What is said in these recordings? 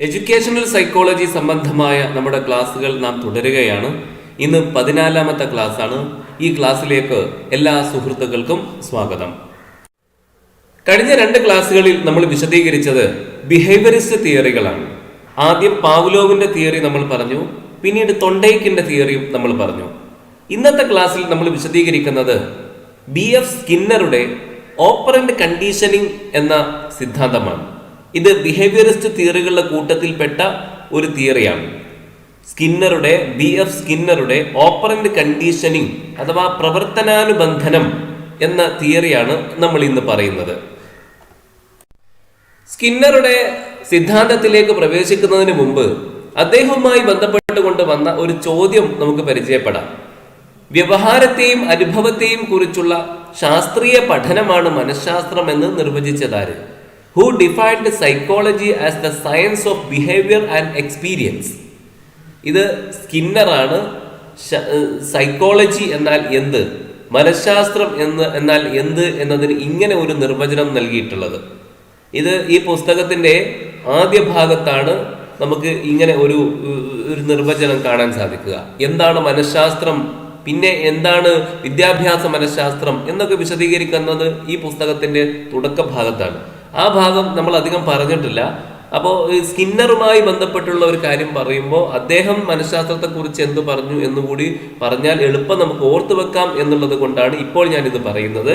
Educational psychology സംബന്ധമായ നമ്മുടെ ക്ലാസ്സുകൾ നാം തുടരുകയാണ്. ഇന്ന് 14ാമത്തെ ക്ലാസ്സാണ്. ഈ ക്ലാസ്സിലേക്ക് എല്ലാ സുഹൃത്തുക്കൾക്കും സ്വാഗതം. കഴിഞ്ഞ 2 ക്ലാസ്സുകളിൽ നമ്മൾ വിശദീകരിച്ചത് ബിഹേവിയറിസ്റ്റ് തിയറികളാണ്. ആദ്യം പാവ്ലോവിന്റെ തിയറി നമ്മൾ പറഞ്ഞു, പിന്നീട് തൊണ്ടൈക്കിന്റെ തിയറിയും നമ്മൾ പറഞ്ഞു. ഇന്നത്തെ ക്ലാസ്സിൽ നമ്മൾ വിശദീകരിക്കുന്നത് BF സ്കിന്നറുടെ ഓപ്പറന്റ് കണ്ടീഷനിങ് എന്ന സിദ്ധാന്തമാണ്. ഇത് ബിഹേവിയറിസ്റ്റ് തിയറികളുടെ കൂട്ടത്തിൽപ്പെട്ട ഒരു തിയറിയാണ്. BF സ്കിന്നറുടെ ഓപ്പറന്റ് കണ്ടീഷനിങ് അഥവാ പ്രവർത്തനാനുബന്ധനം എന്ന തിയറിയാണ് നമ്മൾ ഇന്ന് പറയുന്നത്. സ്കിന്നറുടെ സിദ്ധാന്തത്തിലേക്ക് പ്രവേശിക്കുന്നതിന് മുമ്പ് അദ്ദേഹവുമായി ബന്ധപ്പെട്ടുകൊണ്ട് വന്ന ഒരു ചോദ്യം നമുക്ക് പരിചയപ്പെടാം. വ്യവഹാരത്തെയും അനുഭവത്തെയും കുറിച്ചുള്ള ശാസ്ത്രീയ പഠനമാണ് മനഃശാസ്ത്രം എന്ന് നിർവചിച്ചതാര്? Who defined psychology as the science of behavior and experience? ഇത് സ്കിന്നറാണ്. സൈക്കോളജി എന്നാൽ എന്ത്, മനഃശാസ്ത്രം എന്നാൽ എന്ത് എന്നതിന് ഇങ്ങനെ ഒരു നിർവചനം നൽകിയിട്ടുള്ളത്. ഇത് ഈ പുസ്തകത്തിന്റെ ആദ്യ ഭാഗത്താണ് നമുക്ക് ഇങ്ങനെ ഒരു നിർവചനം കാണാൻ സാധിക്കുക. എന്താണ് മനഃശാസ്ത്രം, പിന്നെ എന്താണ് വിദ്യാഭ്യാസ മനഃശാസ്ത്രം എന്നൊക്കെ വിശദീകരിക്കുന്നത് ഈ പുസ്തകത്തിന്റെ തുടക്ക ഭാഗത്താണ്. ആ ഭാഗം നമ്മൾ അധികം പറഞ്ഞിട്ടില്ല. അപ്പോൾ സ്കിന്നറുമായി ബന്ധപ്പെട്ടുള്ള ഒരു കാര്യം പറയുമ്പോൾ അദ്ദേഹം മനഃശാസ്ത്രത്തെ കുറിച്ച് എന്ത് പറഞ്ഞു എന്നുകൂടി പറഞ്ഞാൽ എളുപ്പം നമുക്ക് ഓർത്തു വെക്കാം എന്നുള്ളത് കൊണ്ടാണ് ഇപ്പോൾ ഞാനിത് പറയുന്നത്.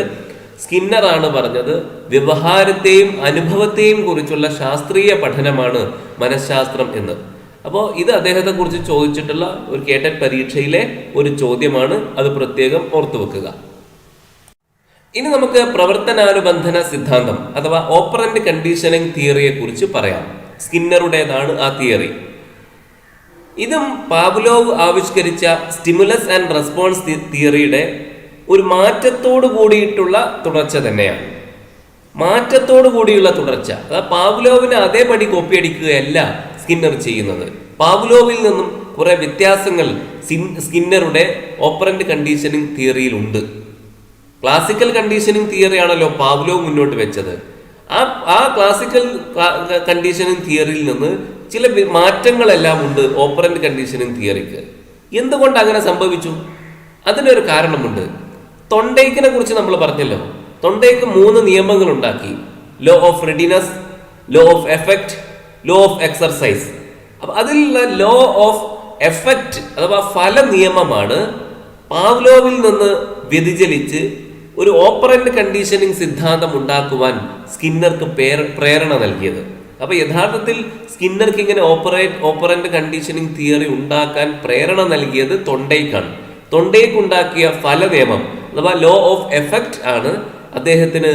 സ്കിന്നറാണ് പറഞ്ഞത് വ്യവഹാരത്തെയും അനുഭവത്തെയും കുറിച്ചുള്ള ശാസ്ത്രീയ പഠനമാണ് മനഃശാസ്ത്രം എന്ന്. അപ്പോൾ ഇത് അദ്ദേഹത്തെ കുറിച്ച് ചോദിച്ചിട്ടുള്ള ഒരു കേട്ടറ്റ് പരീക്ഷയിലെ ഒരു ചോദ്യമാണ്. അത് പ്രത്യേകം ഓർത്തു വെക്കുക. ഇനി നമുക്ക് പ്രവർത്തനാനുബന്ധന സിദ്ധാന്തം അഥവാ ഓപ്പറന്റ് കണ്ടീഷനിങ് തിയറിയെ കുറിച്ച് പറയാം. സ്കിന്നറുടേതാണ് ആ തിയറി. ഇതും പാവ്ലോവ് ആവിഷ്കരിച്ച സ്റ്റിമുലസ് ആൻഡ് റെസ്പോൺസ് തിയറിയുടെ ഒരു മാറ്റത്തോടു കൂടിയിട്ടുള്ള തുടർച്ച തന്നെയാണ്. മാറ്റത്തോടു കൂടിയുള്ള തുടർച്ച. അതായത് പാവ്ലോവിന് അതേപടി കോപ്പിയടിക്കുകയല്ല സ്കിന്നർ ചെയ്യുന്നത്. പാവ്ലോവിൽ നിന്നും കുറെ വ്യത്യാസങ്ങൾ സ്കിന്നറുടെ ഓപ്പറന്റ് കണ്ടീഷനിങ് തിയറിയിലുണ്ട്. ക്ലാസിക്കൽ കണ്ടീഷനിങ് തിയറിയാണല്ലോ പാവ്ലോവ് മുന്നോട്ട് വെച്ചത്. ആ ക്ലാസിക്കൽ കണ്ടീഷനിങ് തിയറിയിൽ നിന്ന് ചില മാറ്റങ്ങളെല്ലാം ഉണ്ട് ഓപ്പറന്റ് കണ്ടീഷനിങ് തിയറിക്ക്. എന്തുകൊണ്ട് അങ്ങനെ സംഭവിച്ചു? അതിനൊരു കാരണമുണ്ട്. തൊണ്ടൈക്കിനെ കുറിച്ച് നമ്മൾ പറഞ്ഞല്ലോ. തൊണ്ടൈക്ക് 3 നിയമങ്ങൾ ഉണ്ടാക്കി. Law of readiness, law of effect, law of exercise. അപ്പൊ അതിലുള്ള ലോ ഓഫ് എഫക്റ്റ് അഥവാ ഫല നിയമമാണ് പാവ്ലോവിൽ നിന്ന് വ്യതിചലിച്ച് ഒരു ഓപ്പറന്റ് കണ്ടീഷനിങ് സിദ്ധാന്തം ഉണ്ടാക്കുവാൻ സ്കിന്നർക്ക് പ്രേരണ നൽകിയത്. അപ്പൊ യഥാർത്ഥത്തിൽ സ്കിന്നർക്ക് ഇങ്ങനെ ഓപ്പറന്റ് കണ്ടീഷനിങ് തിയറി ഉണ്ടാക്കാൻ പ്രേരണ നൽകിയത് തൊണ്ടൈക്കാണ്. തൊണ്ടൈക്ക് ഉണ്ടാക്കിയ ഫല നിയമം അഥവാ ലോ ഓഫ് എഫക്റ്റ് ആണ് അദ്ദേഹത്തിന്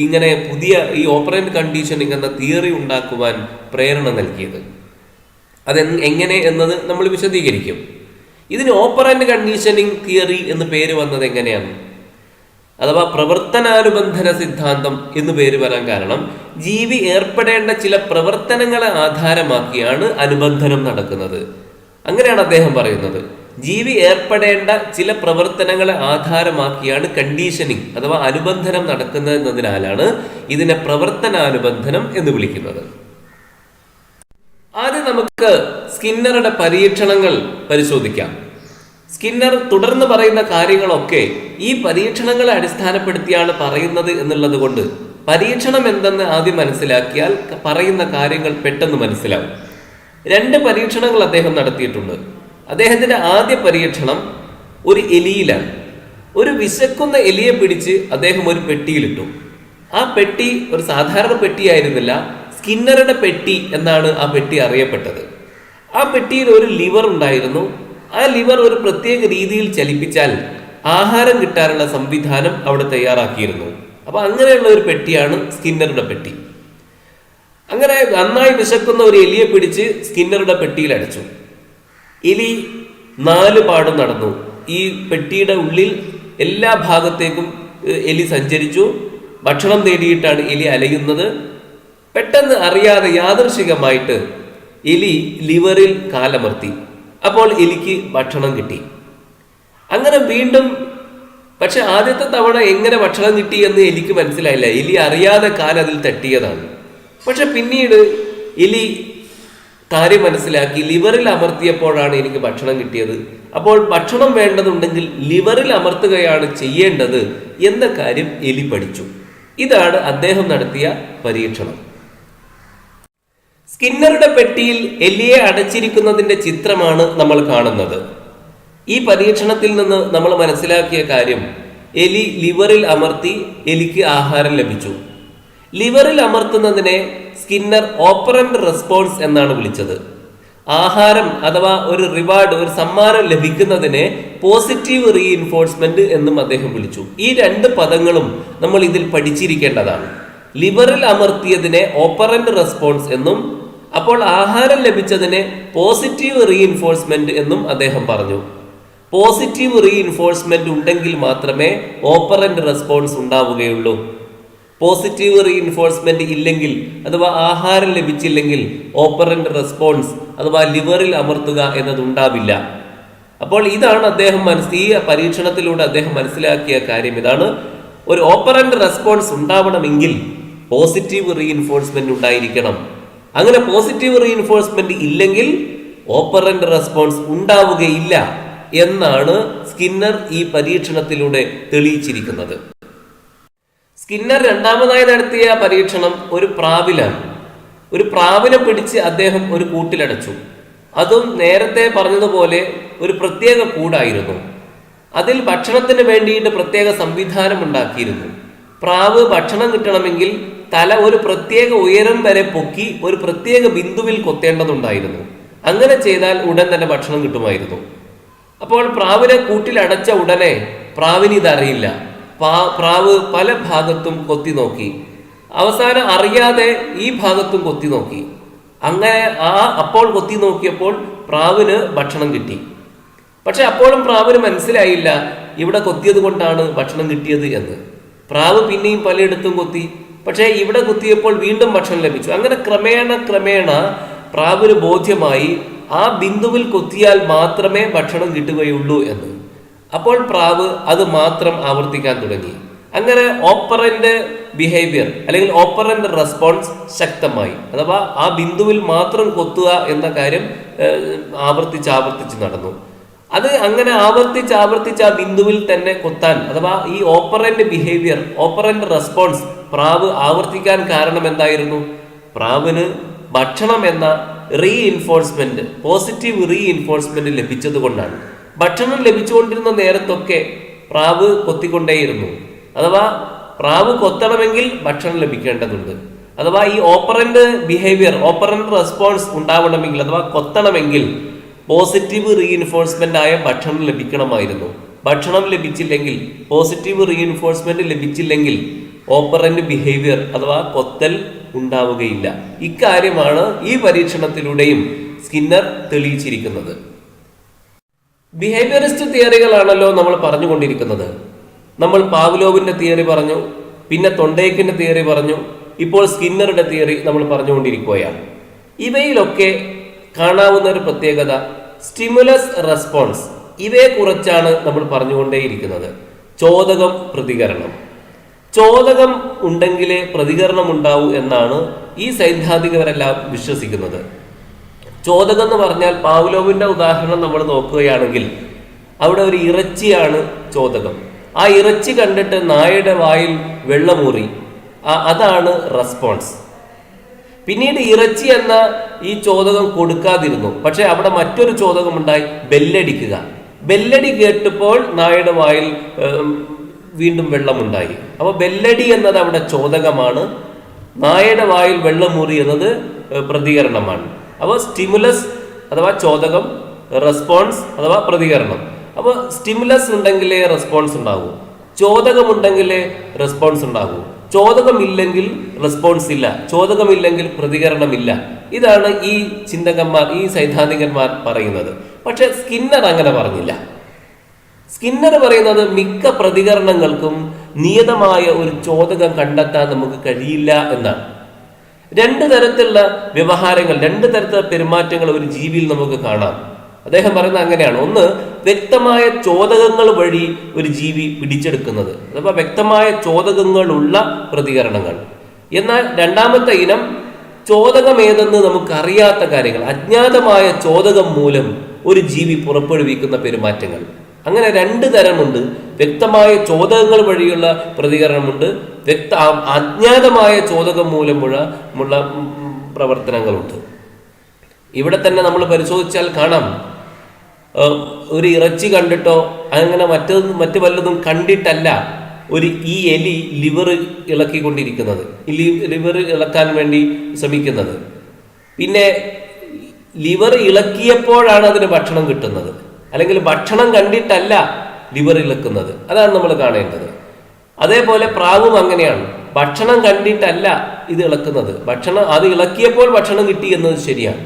ഇങ്ങനെ പുതിയ ഈ ഓപ്പറന്റ് കണ്ടീഷനിങ് എന്ന തിയറി ഉണ്ടാക്കുവാൻ പ്രേരണ നൽകിയത്. എങ്ങനെ എന്നത് നമ്മൾ വിശദീകരിക്കും. ഇതിന് ഓപ്പറന്റ് കണ്ടീഷനിങ് തിയറി എന്ന് പേര് വന്നത് എങ്ങനെയാണ്? അഥവാ പ്രവർത്തനാനുബന്ധന സിദ്ധാന്തം എന്ന് പേര് വരാൻ കാരണം ജീവി ഏർപ്പെടേണ്ട ചില പ്രവർത്തനങ്ങളെ ആധാരമാക്കിയാണ് അനുബന്ധനം നടക്കുന്നത്. അങ്ങനെയാണ് അദ്ദേഹം പറയുന്നത്. ജീവി ഏർപ്പെടേണ്ട ചില പ്രവർത്തനങ്ങളെ ആധാരമാക്കിയാണ് കണ്ടീഷനിങ് അഥവാ അനുബന്ധനം നടക്കുന്നത് എന്നതിനാലാണ് ഇതിനെ പ്രവർത്തനാനുബന്ധനം എന്ന് വിളിക്കുന്നത്. ആദ്യം നമുക്ക് സ്കിന്നറുടെ പരീക്ഷണങ്ങൾ പരിശോധിക്കാം. സ്കിന്നർ തുടർന്ന് പറയുന്ന കാര്യങ്ങളൊക്കെ ഈ പരീക്ഷണങ്ങളെ അടിസ്ഥാനപ്പെടുത്തിയാണ് പറയുന്നത് എന്നുള്ളത് കൊണ്ട് പരീക്ഷണം എന്തെന്ന് ആദ്യം മനസ്സിലാക്കിയാൽ പറയുന്ന കാര്യങ്ങൾ പെട്ടെന്ന് മനസ്സിലാവും. 2 പരീക്ഷണങ്ങൾ അദ്ദേഹം നടത്തിയിട്ടുണ്ട്. അദ്ദേഹത്തിന്റെ ആദ്യ പരീക്ഷണം ഒരു എലിയിലാണ്. ഒരു വിശക്കുന്ന എലിയെ പിടിച്ച് അദ്ദേഹം ഒരു പെട്ടിയിലിട്ടു. ആ പെട്ടി ഒരു സാധാരണ പെട്ടിയായിരുന്നില്ല, സ്കിന്നറുടെ പെട്ടി എന്നാണ് ആ പെട്ടി അറിയപ്പെട്ടത്. ആ പെട്ടിയിൽ ഒരു ലിവർ ഉണ്ടായിരുന്നു. ആ ലിവർ ഒരു പ്രത്യേക രീതിയിൽ ചലിപ്പിച്ചാൽ ആഹാരം കിട്ടാനുള്ള സംവിധാനം അവിടെ തയ്യാറാക്കിയിരുന്നു. അപ്പൊ അങ്ങനെയുള്ള ഒരു പെട്ടിയാണ് സ്കിന്നറുടെ പെട്ടി. അങ്ങനെ നന്നായി വിശക്കുന്ന ഒരു എലിയെ പിടിച്ച് സ്കിന്നറുടെ പെട്ടിയിൽ അടച്ചു. എലി 4 പാടും നടന്നു. ഈ പെട്ടിയുടെ ഉള്ളിൽ എല്ലാ ഭാഗത്തേക്കും എലി സഞ്ചരിച്ചു. ഭക്ഷണം തേടിയിട്ടാണ് എലി അലയുന്നത്. പെട്ടെന്ന് അറിയാതെ യാദൃശികമായിട്ട് എലി ലിവറിൽ കാലമർത്തി. അപ്പോൾ എലിക്ക് ഭക്ഷണം കിട്ടി. അങ്ങനെ വീണ്ടും, പക്ഷെ ആദ്യത്തെ തവണ എങ്ങനെ ഭക്ഷണം കിട്ടി എന്ന് എലിക്ക് മനസ്സിലായില്ല. എലി അറിയാതെ കാൽ അതിൽ തട്ടിയതാണ്. പക്ഷെ പിന്നീട് എലി കാര്യം മനസ്സിലാക്കി ലിവറിൽ അമർത്തിയപ്പോഴാണ് എനിക്ക് ഭക്ഷണം കിട്ടിയത്. അപ്പോൾ ഭക്ഷണം വേണ്ടതുണ്ടെങ്കിൽ ലിവറിൽ അമർത്തുകയാണ് ചെയ്യേണ്ടത് എന്ന കാര്യം എലി പഠിച്ചു. ഇതാണ് അദ്ദേഹം നടത്തിയ പരീക്ഷണം. സ്കിന്നറുടെ പെട്ടിയിൽ എലിയെ അടച്ചിരിക്കുന്നതിന്റെ ചിത്രമാണ് നമ്മൾ കാണുന്നത്. ഈ പരീക്ഷണത്തിൽ നിന്ന് നമ്മൾ മനസ്സിലാക്കിയ കാര്യം, എലി ലിവറിൽ അമർത്തി എലിക്ക് ആഹാരം ലഭിച്ചു. ലിവറിൽ അമർത്തുന്നതിനെ സ്കിന്നർ ഓപ്പറന്റ് റെസ്പോൺസ് എന്നാണ് വിളിച്ചത്. ആഹാരം അഥവാ ഒരു റിവാർഡ്, ഒരു സമ്മാനം ലഭിക്കുന്നതിനെ പോസിറ്റീവ് റീഇൻഫോഴ്സ്മെന്റ് എന്നും അദ്ദേഹം വിളിച്ചു. ഈ രണ്ട് പദങ്ങളും നമ്മൾ ഇതിൽ പഠിച്ചിരിക്കേണ്ടതാണ്. ലിവറിൽ അമർത്തിയതിനെ ഓപ്പറന്റ് റെസ്പോൺസ് എന്നും അപ്പോൾ ആഹാരം ലഭിച്ചതിനെ പോസിറ്റീവ് റീഇൻഫോഴ്സ്മെന്റ് എന്നും അദ്ദേഹം പറഞ്ഞു. പോസിറ്റീവ് റീഇൻഫോഴ്സ്മെന്റ് ഉണ്ടെങ്കിൽ മാത്രമേ ഓപ്പറന്റ് റെസ്പോൺസ് ഉണ്ടാവുകയുള്ളൂ. പോസിറ്റീവ് റീഇൻഫോഴ്സ്മെന്റ് ഇല്ലെങ്കിൽ അഥവാ ആഹാരം ലഭിച്ചില്ലെങ്കിൽ ഓപ്പറന്റ് റെസ്പോൺസ് അഥവാ ലിവറിൽ അമർത്തുക എന്നതുണ്ടാവില്ല. അപ്പോൾ ഇതാണ് അദ്ദേഹം ഈ പരീക്ഷണത്തിലൂടെ അദ്ദേഹം മനസ്സിലാക്കിയ കാര്യം. ഇതാണ്, ഒരു ഓപ്പറന്റ് റെസ്പോൺസ് ഉണ്ടാവണമെങ്കിൽ പോസിറ്റീവ് റീഇൻഫോഴ്സ്മെന്റ് ഉണ്ടായിരിക്കണം. അങ്ങനെ പോസിറ്റീവ് റീഇൻഫോഴ്സ്മെന്റ് ഇല്ലെങ്കിൽ ഓപ്പറന്റ് റെസ്പോൺസ് ഉണ്ടാവുകയില്ല എന്നാണ് സ്കിന്നർ ഈ പരീക്ഷണത്തിലൂടെ തെളിയിച്ചിരിക്കുന്നത്. സ്കിന്നർ രണ്ടാമതായി നടത്തിയ പരീക്ഷണം ഒരു പ്രാവിലാണ്. ഒരു പ്രാവിനെ പിടിച്ച് അദ്ദേഹം ഒരു കൂട്ടിലടച്ചു. അതും നേരത്തെ പറഞ്ഞതുപോലെ ഒരു പ്രത്യേക കൂടായിരുന്നു. അതിൽ ഭക്ഷണത്തിന് വേണ്ടിയിട്ട് പ്രത്യേക സംവിധാനം ഉണ്ടാക്കിയിരുന്നു. പ്രാവ് ഭക്ഷണം കിട്ടണമെങ്കിൽ തല ഒരു പ്രത്യേക ഉയരം വരെ പൊക്കി ഒരു പ്രത്യേക ബിന്ദുവിൽ കൊത്തേണ്ടതുണ്ടായിരുന്നു. അങ്ങനെ ചെയ്താൽ ഉടൻ തന്നെ ഭക്ഷണം കിട്ടുമായിരുന്നു. അപ്പോൾ പ്രാവിനെ കൂട്ടിലടച്ച ഉടനെ പ്രാവിന് ഇതറിയില്ല. പ്രാവ് പല ഭാഗത്തും കൊത്തി നോക്കി. അവസാനം അറിയാതെ ഈ ഭാഗത്തും കൊത്തി നോക്കി. അങ്ങനെ അപ്പോൾ കൊത്തി നോക്കിയപ്പോൾ പ്രാവിന് ഭക്ഷണം കിട്ടി. പക്ഷെ അപ്പോഴും പ്രാവിന് മനസ്സിലായില്ല ഇവിടെ കൊത്തിയത് കൊണ്ടാണ് ഭക്ഷണം കിട്ടിയത് എന്ന്. പ്രാവ് പിന്നെയും പലയിടത്തും കൊത്തി. പക്ഷെ ഇവിടെ കുത്തിയപ്പോൾ വീണ്ടും ഭക്ഷണം ലഭിച്ചു. അങ്ങനെ ക്രമേണ പ്രാവിന് ബോധ്യമായി ആ ബിന്ദുവിൽ കൊത്തിയാൽ മാത്രമേ ഭക്ഷണം കിട്ടുകയുള്ളൂ എന്ന്. അപ്പോൾ പ്രാവ് അത് മാത്രം ആവർത്തിക്കാൻ തുടങ്ങി. അങ്ങനെ ഓപ്പറന്റ് ബിഹേവിയർ അല്ലെങ്കിൽ ഓപ്പറന്റ് റെസ്പോൺസ് ശക്തമായി. അഥവാ ആ ബിന്ദുവിൽ മാത്രം കൊത്തുക എന്ന കാര്യം ആവർത്തിച്ച് നടന്നു. അത് അങ്ങനെ ആവർത്തിച്ച് ആ ബിന്ദുവിൽ തന്നെ കൊത്താൻ അഥവാ ഈ ഓപ്പറന്റ് ബിഹേവിയർ, ഓപ്പറന്റ് റെസ്പോൺസ് പ്രാവ് ആവർത്തിക്കാൻ കാരണം എന്തായിരുന്നു? പ്രാവിന് ഭക്ഷണം എന്ന റീഇൻഫോഴ്സ്മെന്റ്, പോസിറ്റീവ് റീഇൻഫോഴ്സ്മെന്റ് ലഭിച്ചത് കൊണ്ടാണ്. ഭക്ഷണം ലഭിച്ചുകൊണ്ടിരുന്ന നേരത്തൊക്കെ പ്രാവ് കൊത്തിക്കൊണ്ടേയിരുന്നു. അഥവാ പ്രാവ് കൊത്തണമെങ്കിൽ ഭക്ഷണം ലഭിക്കേണ്ടതുണ്ട്. അഥവാ ഈ ഓപ്പറന്റ് ബിഹേവിയർ, ഓപ്പറന്റ് റെസ്പോൺസ് ഉണ്ടാവണമെങ്കിൽ അഥവാ കൊത്തണമെങ്കിൽ പോസിറ്റീവ് റീഇൻഫോഴ്സ്മെന്റ് ആയ ഭക്ഷണം ലഭിക്കണമായിരുന്നു. ഭക്ഷണം ലഭിച്ചില്ലെങ്കിൽ, പോസിറ്റീവ് റീഇൻഫോഴ്സ്മെന്റ് ലഭിച്ചില്ലെങ്കിൽ ഓപ്പറന്റ് ബിഹേവിയർ അഥവാ കൊത്തൽ ഉണ്ടാവുകയില്ല. ഇക്കാര്യമാണ് ഈ പരീക്ഷണത്തിലൂടെയും സ്കിന്നർ തെളിയിച്ചിരിക്കുന്നത്. ബിഹേവിയറിസ്റ്റ് തിയറികളാണല്ലോ നമ്മൾ പറഞ്ഞുകൊണ്ടിരിക്കുന്നത്. നമ്മൾ പാവ്ലോവിന്റെ തിയറി പറഞ്ഞു, പിന്നെ തൊണ്ടേക്കിന്റെ തിയറി പറഞ്ഞു, ഇപ്പോൾ സ്കിന്നറുടെ തിയറി നമ്മൾ പറഞ്ഞുകൊണ്ടിരിക്കുകയാണ്. ഇവയിലൊക്കെ കാണാവുന്ന ഒരു പ്രത്യേകത സ്റ്റിമുലസ് റെസ്പോൺസ്, ഇവയെക്കുറിച്ചാണ് നമ്മൾ പറഞ്ഞുകൊണ്ടേയിരിക്കുന്നത്. ചോദകം, പ്രതികരണം. ചോദകം ഉണ്ടെങ്കിലേ പ്രതികരണം ഉണ്ടാവൂ എന്നാണ് ഈ സൈദ്ധാന്തികരെല്ലാം വിശ്വസിക്കുന്നത്. ചോദകം എന്ന് പറഞ്ഞാൽ പാവ്ലോവിന്റെ ഉദാഹരണം നമ്മൾ നോക്കുകയാണെങ്കിൽ അവിടെ ഒരു ഇറച്ചിയാണ് ചോദകം. ആ ഇറച്ചി കണ്ടിട്ട് നായയുടെ വായിൽ വെള്ളമൂറി, അതാണ് റെസ്പോൺസ്. പിന്നീട് ഇറച്ചി എന്ന ഈ ചോദകം കൊടുക്കാതിരുന്നു. പക്ഷെ അവിടെ മറ്റൊരു ചോദകം ഉണ്ടായി, ബെല്ലടിക്കുക. ബെല്ലടി കേട്ടപ്പോൾ നായയുടെ വായിൽ വീണ്ടും വെള്ളമുണ്ടായി. അപ്പോൾ ബെല്ലടി എന്നത് അവിടെ ചോദകമാണ്, നായയുടെ വായിൽ വെള്ളമൂറി എന്നത് പ്രതികരണമാണ്. അപ്പോൾ സ്റ്റിമുലസ് അഥവാ ചോദകം, റെസ്പോൺസ് അഥവാ പ്രതികരണം. അപ്പോൾ സ്റ്റിമുലസ് ഉണ്ടെങ്കിലേ റെസ്പോൺസ് ഉണ്ടാകൂ, ചോദകമുണ്ടെങ്കിലേ റെസ്പോൺസ് ഉണ്ടാകൂ. ചോദകമില്ലെങ്കിൽ റെസ്പോൺസ് ഇല്ല, ചോദകമില്ലെങ്കിൽ പ്രതികരണമില്ല. ഇതാണ് ഈ ചിന്തകന്മാർ, ഈ സൈദ്ധാന്തികന്മാർ പറയുന്നത്. പക്ഷെ സ്കിന്നർ അങ്ങനെ പറഞ്ഞില്ല. സ്കിന്നർ പറയുന്നത് മിക്ക പ്രതികരണങ്ങൾക്കും നിയതമായ ഒരു ചോദകം കണ്ടെത്താൻ നമുക്ക് കഴിയില്ല എന്നാണ്. രണ്ട് തരത്തിലുള്ള വ്യവഹാരങ്ങൾ, രണ്ട് തരത്തിലുള്ള പെരുമാറ്റങ്ങൾ ഒരു ജീവിയിൽ നമുക്ക് കാണാം. അദ്ദേഹം പറയുന്നത് അങ്ങനെയാണ്. ഒന്ന്, വ്യക്തമായ ചോദകങ്ങൾ വഴി ഒരു ജീവി പിടിച്ചെടുക്കുന്നത്, അഥവാ വ്യക്തമായ ചോദകങ്ങളുള്ള പ്രതികരണങ്ങൾ. എന്നാൽ രണ്ടാമത്തെ ഇനം ചോദകം ഏതെന്ന് നമുക്കറിയാത്ത കാര്യങ്ങൾ, അജ്ഞാതമായ ചോദകം മൂലം ഒരു ജീവി പുറപ്പെടുവിക്കുന്ന പെരുമാറ്റങ്ങൾ. അങ്ങനെ രണ്ട് തരമുണ്ട്. വ്യക്തമായ ചോദകങ്ങൾ വഴിയുള്ള പ്രതികരണമുണ്ട്, അജ്ഞാതമായ ചോദകം മൂലമുള്ള പ്രവർത്തനങ്ങളുണ്ട്. ഇവിടെ തന്നെ നമ്മൾ പരിശോധിച്ചാൽ കാണാം, ഒരു ഇറച്ചി കണ്ടിട്ടോ അങ്ങനെ മറ്റു വല്ലതും കണ്ടിട്ടല്ല ഈ എലി ലിവർ ഇളക്കിക്കൊണ്ടിരിക്കുന്നത്, ലിവർ ഇളക്കാൻ വേണ്ടി ശ്രമിക്കുന്നത്. പിന്നെ ലിവർ ഇളക്കിയപ്പോഴാണ് അതിന് ഭക്ഷണം കിട്ടുന്നത്, അല്ലെങ്കിൽ ഭക്ഷണം കണ്ടിട്ടല്ല ലിവർ ഇളക്കുന്നത്. അതാണ് നമ്മൾ കാണേണ്ടത്. അതേപോലെ പ്രാവും അങ്ങനെയാണ്, ഭക്ഷണം കണ്ടിട്ടല്ല ഇത് ഇളക്കുന്നത്, അത് ഇളക്കിയപ്പോൾ ഭക്ഷണം കിട്ടി എന്നത് ശരിയാണ്.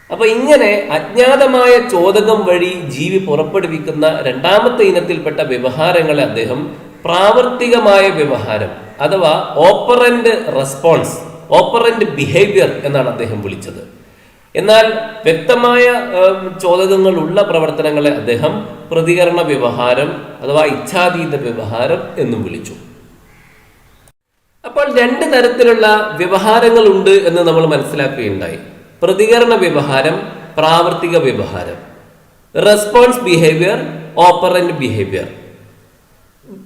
അപ്പൊ ഇങ്ങനെ അജ്ഞാതമായ ചോദകം വഴി ജീവി പുറപ്പെടുവിക്കുന്ന രണ്ടാമത്തെ ഇനത്തിൽപ്പെട്ട വ്യവഹാരങ്ങളെ അദ്ദേഹം പ്രാവർത്തികമായ വ്യവഹാരം അഥവാ ഓപ്പറന്റ് റെസ്പോൺസ്, ഓപ്പറന്റ് ബിഹേവിയർ എന്നാണ് അദ്ദേഹം വിളിച്ചത്. എന്നാൽ വ്യക്തമായ ചോദകങ്ങൾ ഉള്ള പ്രവർത്തനങ്ങളെ അദ്ദേഹം പ്രതികരണ വ്യവഹാരം അഥവാ ഇച്ഛാതീത വ്യവഹാരം എന്നും വിളിച്ചു. അപ്പോൾ രണ്ട് തരത്തിലുള്ള വ്യവഹാരങ്ങൾ ഉണ്ട് എന്ന് നമ്മൾ മനസ്സിലാക്കുകയുണ്ടായി. പ്രതികരണ വ്യവഹാരം, പ്രാവർത്തിക വ്യവഹാരം, response behaviour, operant behaviour.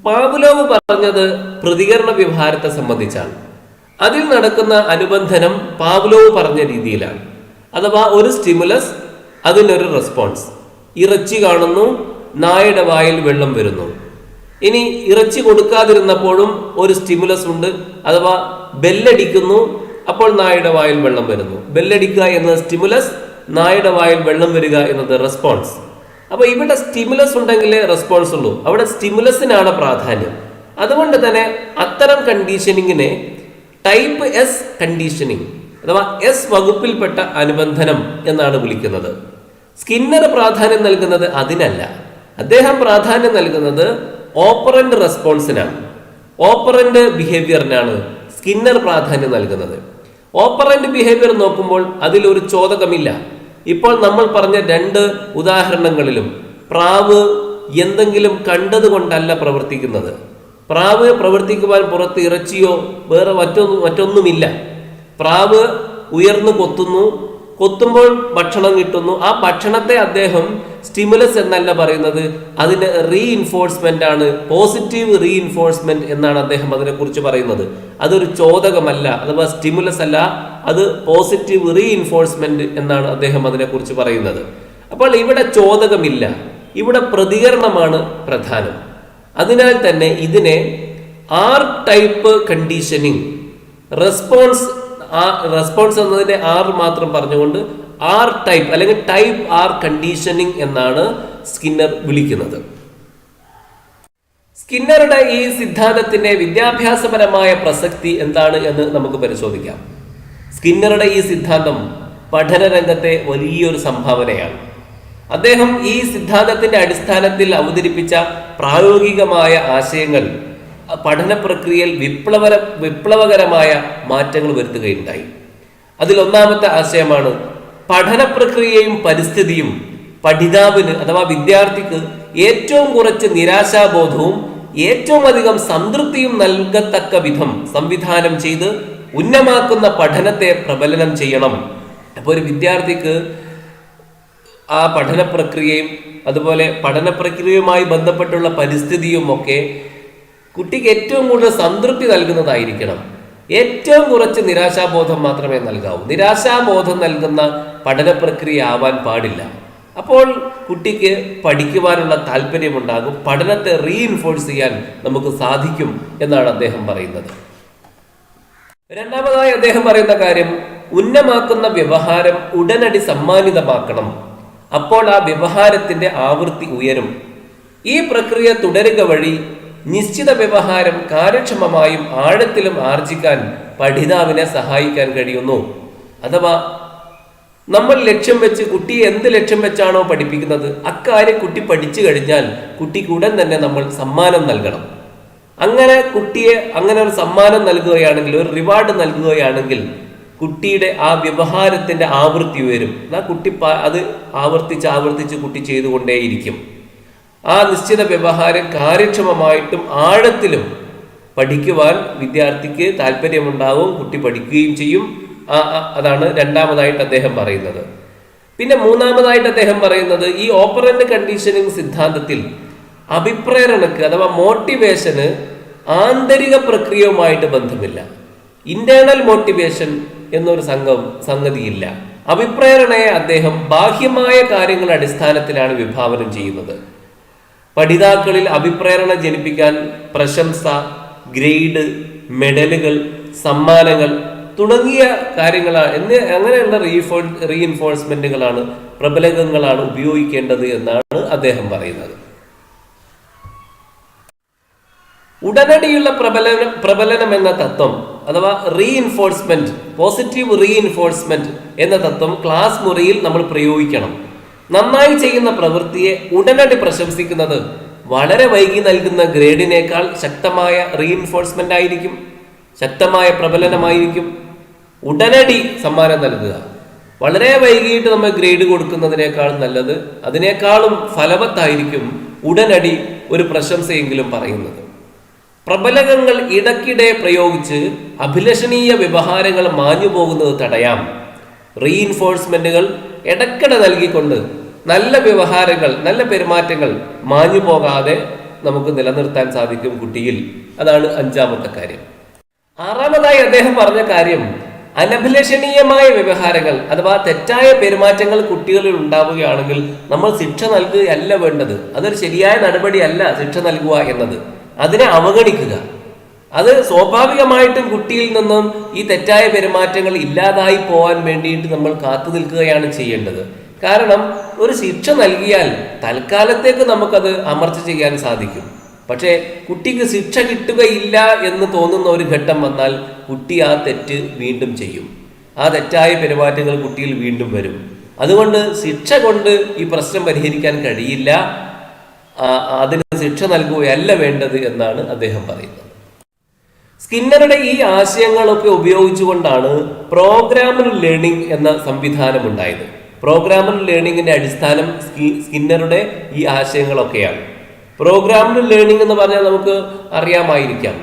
Pavlov പറഞ്ഞത് പ്രതികരണ വ്യവഹാരത്തെ സംബന്ധിച്ചാണ്. അതിൽ നടക്കുന്ന അനുബന്ധനം പാവ്ലോവ് പറഞ്ഞ രീതിയിലാണ്. അഥവാ ഒരു സ്റ്റിമുലസ്, അതിനൊരു റെസ്പോൺസ്. ഇറച്ചി കാണുന്നു, നായയുടെ വായിൽ വെള്ളം വരുന്നു. ഇനി ഇറച്ചി കൊടുക്കാതിരുന്നപ്പോഴും ഒരു സ്റ്റിമുലസ് ഉണ്ട്, അഥവാ ബെല്ലടിക്കുന്നു, അപ്പോൾ നായയുടെ വായിൽ വെള്ളം വരുന്നു. ബെല്ലടിക്കുക എന്നത് സ്റ്റിമുലസ്, നായയുടെ വായിൽ വെള്ളം വരിക എന്നത് റെസ്പോൺസ്. അപ്പൊ ഇവിടെ സ്റ്റിമുലസ് ഉണ്ടെങ്കിലേ റെസ്പോൺസ് ഉള്ളൂ. അവിടെ സ്റ്റിമുലസിനാണ് പ്രാധാന്യം. അതുകൊണ്ട് തന്നെ അത്തരം കണ്ടീഷനിങ്ങിനെ ടൈപ്പ് എസ് കണ്ടീഷനിങ് അഥവാ എസ് വകുപ്പിൽപ്പെട്ട അനുബന്ധനം എന്നാണ് വിളിക്കുന്നത്. സ്കിന്നർ പ്രാധാന്യം നൽകുന്നത് അതിനല്ല. അദ്ദേഹം പ്രാധാന്യം നൽകുന്നത് ഓപ്പറന്റ് റെസ്പോൺസിനാണ്, ഓപ്പറന്റ് ബിഹേവിയറിനാണ് സ്കിന്നർ പ്രാധാന്യം നൽകുന്നത്. ഓപ്പറന്റ് ബിഹേവിയർ നോക്കുമ്പോൾ അതിലൊരു ചോദകമില്ല. ഇപ്പോൾ നമ്മൾ പറഞ്ഞ രണ്ട് ഉദാഹരണങ്ങളിലും പ്രാവ് എന്തെങ്കിലും കണ്ടതുകൊണ്ടല്ല പ്രവർത്തിക്കുന്നത്. പ്രാവ് പ്രവർത്തിക്കുവാൻ പുറത്ത് ഇറച്ചിയോ വേറെ മറ്റൊന്നുമില്ല. പ്രാവ് ഉയർന്നു കൊത്തുമ്പോൾ ഭക്ഷണം കിട്ടുന്നു. ആ ഭക്ഷണത്തെ അദ്ദേഹം സ്റ്റിമുലസ് എന്നല്ല പറയുന്നത്, അതിന് റീഇൻഫോഴ്സ്മെന്റ് ആണ്, പോസിറ്റീവ് റീഇൻഫോഴ്സ്മെന്റ് എന്നാണ് അദ്ദേഹം അതിനെക്കുറിച്ച് പറയുന്നത്. അതൊരു ചോദകമല്ല, അഥവാ സ്റ്റിമുലസ് അല്ല, അത് പോസിറ്റീവ് റീഇൻഫോഴ്സ്മെന്റ് എന്നാണ് അദ്ദേഹം അതിനെക്കുറിച്ച് പറയുന്നത്. അപ്പോൾ ഇവിടെ ചോദകമില്ല, ഇവിടെ പ്രതികരണമാണ് പ്രധാനം. അതിനാൽ തന്നെ ഇതിനെ ആർ ടൈപ്പ് കണ്ടീഷനിങ്, റെസ്പോൺസ് എന്നതിന്റെ ആർ മാത്രം പറഞ്ഞുകൊണ്ട് ആർ ടൈപ്പ് അല്ലെങ്കിൽ ടൈപ്പ് ആർ കണ്ടീഷനിങ് എന്നാണ് സ്കിന്നർ വിളിക്കുന്നത്. സ്കിന്നറുടെ ഈ സിദ്ധാന്തത്തിന്റെ വിദ്യാഭ്യാസപരമായ പ്രസക്തി എന്താണ് എന്ന് നമുക്ക് പരിശോധിക്കാം. സ്കിന്നറുടെ ഈ സിദ്ധാന്തം പഠനരംഗത്തെ വലിയൊരു സംഭാവനയാണ്. അദ്ദേഹം ഈ സിദ്ധാന്തത്തിന്റെ അടിസ്ഥാനത്തിൽ അവതരിപ്പിച്ച പ്രായോഗികമായ ആശയങ്ങൾ പഠന പ്രക്രിയയിൽ വിപ്ലവകരമായ മാറ്റങ്ങൾ വരുത്തുകയുണ്ടായി. അതിലൊന്നാമത്തെ ആശയമാണ് പഠന പ്രക്രിയയും പരിസ്ഥിതിയും പഠിതാവിന് അഥവാ വിദ്യാർത്ഥിക്ക് ഏറ്റവും കുറച്ച് നിരാശാബോധവും ഏറ്റവും അധികം സംതൃപ്തിയും നൽകത്തക്ക വിധം സംവിധാനം ചെയ്ത് ഉന്നമാക്കുന്ന പഠനത്തെ പ്രബലനം ചെയ്യണം. അപ്പോൾ ഒരു വിദ്യാർത്ഥിക്ക് ആ പഠന പ്രക്രിയയും അതുപോലെ പഠന പ്രക്രിയയുമായി ബന്ധപ്പെട്ടുള്ള പരിസ്ഥിതിയും ഒക്കെ കുട്ടിക്ക് ഏറ്റവും കൂടുതൽ സംതൃപ്തി നൽകുന്നതായിരിക്കണം. ഏറ്റവും കുറച്ച് നിരാശാബോധം മാത്രമേ നൽകാവൂ. നിരാശാബോധം നൽകുന്ന പഠന പ്രക്രിയ ആവാൻ പാടില്ല. അപ്പോൾ കുട്ടിക്ക് പഠിക്കുവാനുള്ള താല്പര്യമുണ്ടാകും, പഠനത്തെ റീഇൻഫോഴ്സ് ചെയ്യാൻ നമുക്ക് സാധിക്കും എന്നാണ് അദ്ദേഹം പറയുന്നത്. രണ്ടാമതായി അദ്ദേഹം പറയുന്ന കാര്യം, ഉന്നമാക്കുന്ന വ്യവഹാരം ഉടനടി സമ്മാനിതമാക്കണം. അപ്പോൾ ആ വ്യവഹാരത്തിന്റെ ആവൃത്തി ഉയരും. ഈ പ്രക്രിയ തുടരുക വഴി നിശ്ചിത വ്യവഹാരം കാര്യക്ഷമമായും ആഴത്തിലും ആർജിക്കാൻ പഠിതാവിനെ സഹായിക്കാൻ കഴിയുന്നു. അഥവാ നമ്മൾ ലക്ഷ്യം വെച്ച് കുട്ടിയെ എന്ത് ലക്ഷ്യം വെച്ചാണോ പഠിപ്പിക്കുന്നത് അക്കാര്യം കുട്ടി പഠിച്ചു കഴിഞ്ഞാൽ കുട്ടിക്ക് ഉടൻ തന്നെ നമ്മൾ സമ്മാനം നൽകണം. അങ്ങനെ കുട്ടിയെ അങ്ങനെ ഒരു സമ്മാനം നൽകുകയാണെങ്കിൽ, ഒരു റിവാർഡ് നൽകുകയാണെങ്കിൽ കുട്ടിയുടെ ആ വ്യവഹാരത്തിന്റെ ആവൃത്തി ഉയരും. കുട്ടി അത് ആവർത്തിച്ച് കുട്ടി ചെയ്തുകൊണ്ടേയിരിക്കും. ആ നിശ്ചിത വ്യവഹാരം കാര്യക്ഷമമായിട്ടും ആഴത്തിലും പഠിക്കുവാൻ വിദ്യാർത്ഥിക്ക് താല്പര്യമുണ്ടാവും, കുട്ടി പഠിക്കുകയും ചെയ്യും. അതാണ് രണ്ടാമതായിട്ട് അദ്ദേഹം പറയുന്നത്. പിന്നെ മൂന്നാമതായിട്ട് അദ്ദേഹം പറയുന്നത് ഈ ഓപ്പറന്റ് കണ്ടീഷനിങ് സിദ്ധാന്തത്തിൽ അഭിപ്രേരണക്ക് അഥവാ മോട്ടിവേഷന് ആന്തരിക പ്രക്രിയയുമായിട്ട് ബന്ധമില്ല. ഇന്റേണൽ മോട്ടിവേഷൻ എന്നൊരു സംഗതിയില്ല. അഭിപ്രേരണയെ അദ്ദേഹം ബാഹ്യമായ കാര്യങ്ങളുടെ അടിസ്ഥാനത്തിലാണ് വിഭാവനം ചെയ്യുന്നത്. പഠിതാക്കളിൽ അഭിപ്രേരണ ജനിപ്പിക്കാൻ പ്രശംസ, ഗ്രേഡ്, മെഡലുകൾ, സമ്മാനങ്ങൾ തുടങ്ങിയ കാര്യങ്ങളാണ് അങ്ങനെയുള്ള റീഇൻഫോഴ്സ്മെന്റുകളാണ്, പ്രബലകങ്ങളാണ് ഉപയോഗിക്കേണ്ടത് എന്നാണ് അദ്ദേഹം പറയുന്നത്. ഉടനടിയുള്ള പ്രബലനം എന്ന തത്വം അഥവാ റീഇൻഫോഴ്സ്മെന്റ്, പോസിറ്റീവ് റീഇൻഫോഴ്സ്മെന്റ് എന്ന തത്വം ക്ലാസ് മുറിയിൽ നമ്മൾ പ്രയോഗിക്കണം. നന്നായി ചെയ്യുന്ന പ്രവൃത്തിയെ ഉടനടി പ്രശംസിക്കുന്നത് വളരെ വൈകി നൽകുന്ന ഗ്രേഡിനേക്കാൾ ശക്തമായ റീഇൻഫോഴ്സ്മെന്റ് ആയിരിക്കും, ശക്തമായ പ്രബലനമായിരിക്കും. ഉടനടി സമ്മാനം നൽകുക വളരെ വൈകിട്ട് നമ്മൾ ഗ്രേഡ് കൊടുക്കുന്നതിനേക്കാൾ നല്ലത്, അതിനേക്കാളും ഫലവത്തായിരിക്കും ഉടനടി ഒരു പ്രശംസയെങ്കിലും പറയുന്നത്. പ്രബലകങ്ങൾ ഇടയ്ക്കിടെ പ്രയോഗിച്ച് അഭിലഷണീയ വ്യവഹാരങ്ങൾ മാഞ്ഞു പോകുന്നത് തടയാം. റീഇൻഫോഴ്സ്മെന്റുകൾ ഇടയ്ക്കിടെ നൽകിക്കൊണ്ട് നല്ല വ്യവഹാരങ്ങൾ, നല്ല പെരുമാറ്റങ്ങൾ മാഞ്ഞു പോകാതെ നമുക്ക് നിലനിർത്താൻ സാധിക്കും കുട്ടിയിൽ. അതാണ് അഞ്ചാമത്തെ കാര്യം. ആറാമതായി അദ്ദേഹം പറഞ്ഞ കാര്യം അനഭിലഷണീയമായ വ്യവഹാരങ്ങൾ അഥവാ തെറ്റായ പെരുമാറ്റങ്ങൾ കുട്ടികളിൽ ഉണ്ടാവുകയാണെങ്കിൽ നമ്മൾ ശിക്ഷ നൽകുകയല്ല വേണ്ടത്. അതൊരു ശരിയായ നടപടിയല്ല ശിക്ഷ നൽകുക എന്നത്. അതിനെ അവഗണിക്കുക. അത് സ്വാഭാവികമായിട്ടും കുട്ടിയിൽ നിന്നും ഈ തെറ്റായ പെരുമാറ്റങ്ങൾ ഇല്ലാതായി പോകാൻ വേണ്ടിയിട്ട് നമ്മൾ കാത്തു നിൽക്കുകയാണ് ചെയ്യേണ്ടത്. കാരണം ഒരു ശിക്ഷ നൽകിയാൽ തൽക്കാലത്തേക്ക് നമുക്കത് അമർച്ച ചെയ്യാൻ സാധിക്കും. പക്ഷേ കുട്ടിക്ക് ശിക്ഷ കിട്ടുകയില്ല എന്ന് തോന്നുന്ന ഒരു ഘട്ടം വന്നാൽ കുട്ടി ആ തെറ്റ് വീണ്ടും ചെയ്യും. ആ തെറ്റായ പെരുമാറ്റങ്ങൾ കുട്ടിയിൽ വീണ്ടും വരും. അതുകൊണ്ട് ശിക്ഷ കൊണ്ട് ഈ പ്രശ്നം പരിഹരിക്കാൻ കഴിയില്ല. അതിന് ശിക്ഷ നൽകുകയല്ല വേണ്ടത് എന്നാണ് അദ്ദേഹം പറയുന്നത്. സ്കിന്നറുടെ ഈ ആശയങ്ങളൊക്കെ ഉപയോഗിച്ചുകൊണ്ടാണ് പ്രോഗ്രാമഡ് ലേണിംഗ് എന്ന സംവിധാനം ഉണ്ടായത്. പ്രോഗ്രാമഡ് ലേണിംഗിന്റെ അടിസ്ഥാനം സ്കിന്നറുടെ ഈ ആശയങ്ങളൊക്കെയാണ്. പ്രോഗ്രാമഡ് ലേണിംഗ് എന്ന് പറഞ്ഞാൽ നമുക്ക് അറിയാമായിരിക്കാം.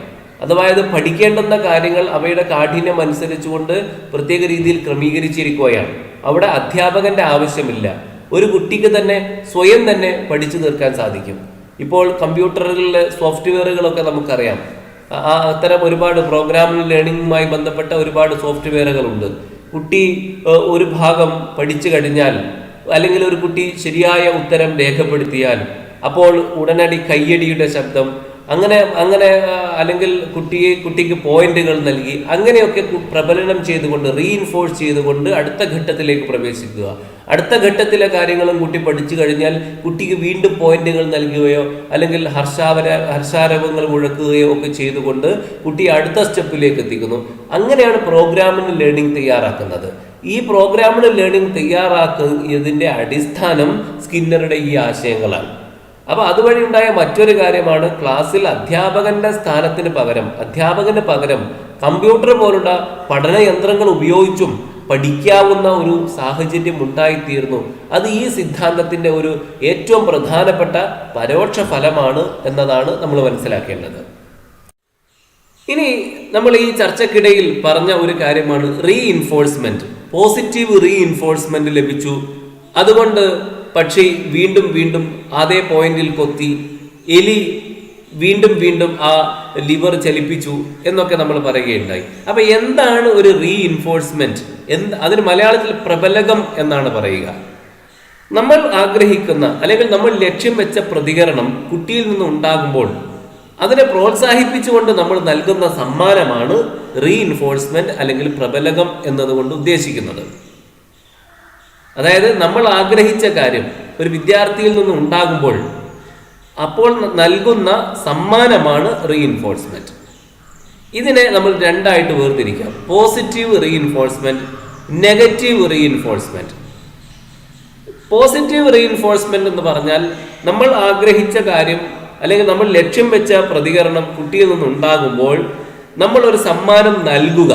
അതായത് പഠിക്കേണ്ടുന്ന കാര്യങ്ങൾ അവയുടെ കാഠിന്യം അനുസരിച്ചുകൊണ്ട് പ്രത്യേക രീതിയിൽ ക്രമീകരിച്ചിരിക്കുകയാണ്. അവിടെ അധ്യാപകന്റെ ആവശ്യമില്ല. ഒരു കുട്ടിക്ക് തന്നെ സ്വയം തന്നെ പഠിച്ചു തീർക്കാൻ സാധിക്കും. ഇപ്പോൾ കമ്പ്യൂട്ടറുകളിലെ സോഫ്റ്റ്വെയറുകളൊക്കെ നമുക്കറിയാം. അത്തരം ഒരുപാട് പ്രോഗ്രാമിംഗ് ലേണിംഗുമായി ബന്ധപ്പെട്ട ഒരുപാട് സോഫ്റ്റ്വെയറുകളുണ്ട്. കുട്ടി ഒരു ഭാഗം പഠിച്ചു കഴിഞ്ഞാൽ അല്ലെങ്കിൽ ഒരു കുട്ടി ശരിയായ ഉത്തരം രേഖപ്പെടുത്തിയാൽ അപ്പോൾ ഉടനടി കയ്യടിയുടെ ശബ്ദം, അങ്ങനെ അല്ലെങ്കിൽ കുട്ടിക്ക് പോയിന്റുകൾ നൽകി അങ്ങനെയൊക്കെ പ്രബലനം ചെയ്തുകൊണ്ട് റീഇൻഫോഴ്സ് ചെയ്തുകൊണ്ട് അടുത്ത ഘട്ടത്തിലേക്ക് പ്രവേശിക്കുക. അടുത്ത ഘട്ടത്തിലെ കാര്യങ്ങളും കുട്ടി പഠിച്ചു കഴിഞ്ഞാൽ കുട്ടിക്ക് വീണ്ടും പോയിന്റുകൾ നൽകുകയോ അല്ലെങ്കിൽ ഹർഷാരവങ്ങൾ മുഴക്കുകയോ ഒക്കെ ചെയ്തുകൊണ്ട് കുട്ടിയെ അടുത്ത സ്റ്റെപ്പിലേക്ക് എത്തിക്കുന്നു. അങ്ങനെയാണ് പ്രോഗ്രാമിംഗ് ലേണിംഗ് തയ്യാറാക്കുന്നത്. ഈ പ്രോഗ്രാമിംഗ് ലേണിംഗ് തയ്യാറാക്കുന്നതിന്റെ അടിസ്ഥാനം സ്കിന്നറുടെ ഈ ആശയങ്ങളാണ്. അപ്പൊ അതുവഴി ഉണ്ടായ മറ്റൊരു കാര്യമാണ് ക്ലാസ്സിൽ അധ്യാപകന് പകരം കമ്പ്യൂട്ടർ പോലുള്ള പഠനയന്ത്രങ്ങൾ ഉപയോഗിച്ചും പഠിക്കാവുന്ന ഒരു സാഹചര്യം ഉണ്ടായിത്തീർന്നു. അത് ഈ സിദ്ധാന്തത്തിന്റെ ഒരു ഏറ്റവും പ്രധാനപ്പെട്ട പരോക്ഷ ഫലമാണ് എന്നതാണ് നമ്മൾ മനസ്സിലാക്കേണ്ടത്. ഇനി നമ്മൾ ഈ ചർച്ചക്കിടയിൽ പറഞ്ഞ ഒരു കാര്യമാണ് റീഇൻഫോഴ്സ്മെന്റ്. പോസിറ്റീവ് റീഇൻഫോഴ്സ്മെന്റ് ലഭിച്ചു, അതുകൊണ്ട് പക്ഷി വീണ്ടും അതേ പോയിന്റിൽ കൊത്തി, എലി വീണ്ടും ആ ലിവർ ചലിപ്പിച്ചു എന്നൊക്കെ നമ്മൾ പറയുകയുണ്ടായി. അപ്പൊ എന്താണ് ഒരു റീഇൻഫോഴ്സ്മെന്റ്? അതിന് മലയാളത്തിൽ പ്രബലകം എന്നാണ് പറയുക. നമ്മൾ ആഗ്രഹിക്കുന്ന അല്ലെങ്കിൽ നമ്മൾ ലക്ഷ്യം വെച്ച പ്രതികരണം കുട്ടിയിൽ നിന്ന് ഉണ്ടാകുമ്പോൾ അതിനെ പ്രോത്സാഹിപ്പിച്ചുകൊണ്ട് നമ്മൾ നൽകുന്ന സമ്മാനമാണ് റീഇൻഫോഴ്സ്മെന്റ് അല്ലെങ്കിൽ പ്രബലകം എന്നതുകൊണ്ട് ഉദ്ദേശിക്കുന്നത്. അതായത് നമ്മൾ ആഗ്രഹിച്ച കാര്യം ഒരു വിദ്യാർത്ഥിയിൽ നിന്ന് ഉണ്ടാകുമ്പോൾ അപ്പോൾ നൽകുന്ന സമ്മാനമാണ് റീഇൻഫോഴ്സ്മെന്റ്. ഇതിനെ നമ്മൾ രണ്ടായിട്ട് വേർതിരിക്കാം: positive reinforcement, negative reinforcement. Positive reinforcement എന്ന് പറഞ്ഞാൽ നമ്മൾ ആഗ്രഹിച്ച കാര്യം അല്ലെങ്കിൽ നമ്മൾ ലക്ഷ്യം വെച്ച പ്രതികരണം കുട്ടിയിൽ നിന്നുണ്ടാകുമ്പോൾ നമ്മൾ ഒരു സമ്മാനം നൽകുക.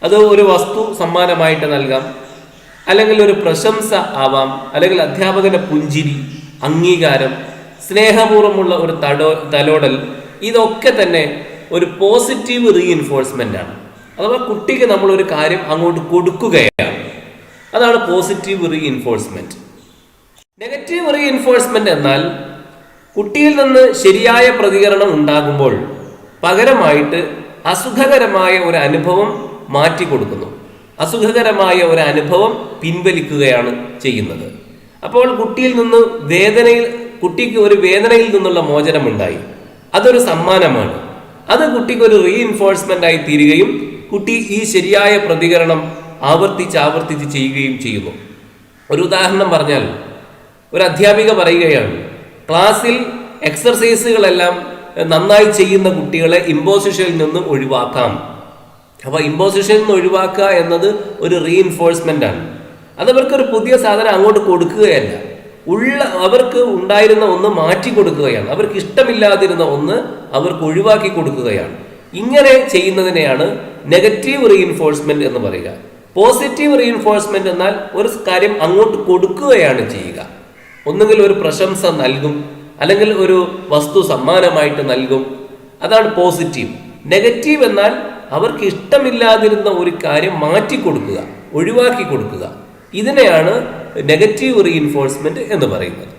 അത് ഒരു വസ്തു സമ്മാനമായിട്ട് നൽകാം, അല്ലെങ്കിൽ ഒരു പ്രശംസ ആവാം, അല്ലെങ്കിൽ അധ്യാപകന്റെ പുഞ്ചിരി, അംഗീകാരം, സ്നേഹപൂർവ്വമുള്ള ഒരു തലോടൽ. ഇതൊക്കെ തന്നെ ഒരു പോസിറ്റീവ് റീഇൻഫോഴ്സ്മെന്റ് ആണ്. അഥവാ കുട്ടിക്ക് നമ്മളൊരു കാര്യം അങ്ങോട്ട് കൊടുക്കുകയാണ്. അതാണ് പോസിറ്റീവ് റീഇൻഫോഴ്സ്മെന്റ്. നെഗറ്റീവ് റീഇൻഫോഴ്സ്മെന്റ് എന്നാൽ കുട്ടിയിൽ നിന്ന് ശരിയായ പ്രതികരണം ഉണ്ടാകുമ്പോൾ പകരമായിട്ട് അസുഖകരമായ ഒരു അനുഭവം മാറ്റിക്കൊടുക്കുന്നു, അസുഖകരമായ ഒരു അനുഭവം പിൻവലിക്കുകയാണ് ചെയ്യുന്നത്. അപ്പോൾ കുട്ടിയിൽ നിന്ന് കുട്ടിക്ക് ഒരു വേദനയിൽ നിന്നുള്ള മോചനമുണ്ടായി, അതൊരു സമ്മാനമാണ്. അത് കുട്ടിക്ക് ഒരു റീഇൻഫോഴ്സ്മെന്റ് ആയി തീരുകയും കുട്ടി ഈ ശരിയായ പ്രതികരണം ആവർത്തിച്ച് ചെയ്യുകയും ചെയ്യുന്നു. ഒരു ഉദാഹരണം പറഞ്ഞാൽ, ഒരു അധ്യാപിക പറയുകയാണ്, ക്ലാസ്സിൽ എക്സർസൈസുകളെല്ലാം നന്നായി ചെയ്യുന്ന കുട്ടികളെ ഇമ്പോസിഷനിൽ നിന്ന് ഒഴിവാക്കാം. അപ്പൊ ഇമ്പോസിഷനിൽ നിന്ന് ഒഴിവാക്കുക എന്നത് ഒരു റീഇൻഫോഴ്സ്മെന്റ് ആണ്. അതവർക്കൊരു പുതിയ സാധനം അങ്ങോട്ട് കൊടുക്കുകയല്ല, അവർക്ക് ഉണ്ടായിരുന്ന ഒന്ന് മാറ്റി കൊടുക്കുകയാണ്, അവർക്ക് ഇഷ്ടമില്ലാതിരുന്ന ഒന്ന് അവർക്ക് ഒഴിവാക്കി കൊടുക്കുകയാണ്. ഇങ്ങനെ ചെയ്യുന്നതിനെയാണ് നെഗറ്റീവ് റീഇൻഫോഴ്സ്മെന്റ് എന്ന് പറയുക. പോസിറ്റീവ് റീഇൻഫോഴ്സ്മെന്റ് എന്നാൽ ഒരു കാര്യം അങ്ങോട്ട് കൊടുക്കുകയാണ് ചെയ്യുക. ഒന്നുകിൽ ഒരു പ്രശംസ നൽകും, അല്ലെങ്കിൽ ഒരു വസ്തു സമ്മാനമായിട്ട് നൽകും. അതാണ് പോസിറ്റീവ്. നെഗറ്റീവ് എന്നാൽ അവർക്ക് ഇഷ്ടമില്ലാതിരുന്ന ഒരു കാര്യം മാറ്റിക്കൊടുക്കുക, ഒഴിവാക്കി കൊടുക്കുക. ഇതിനെയാണ് നെഗറ്റീവ് റീഇൻഫോഴ്സ്മെന്റ് എന്ന് പറയുന്നത്.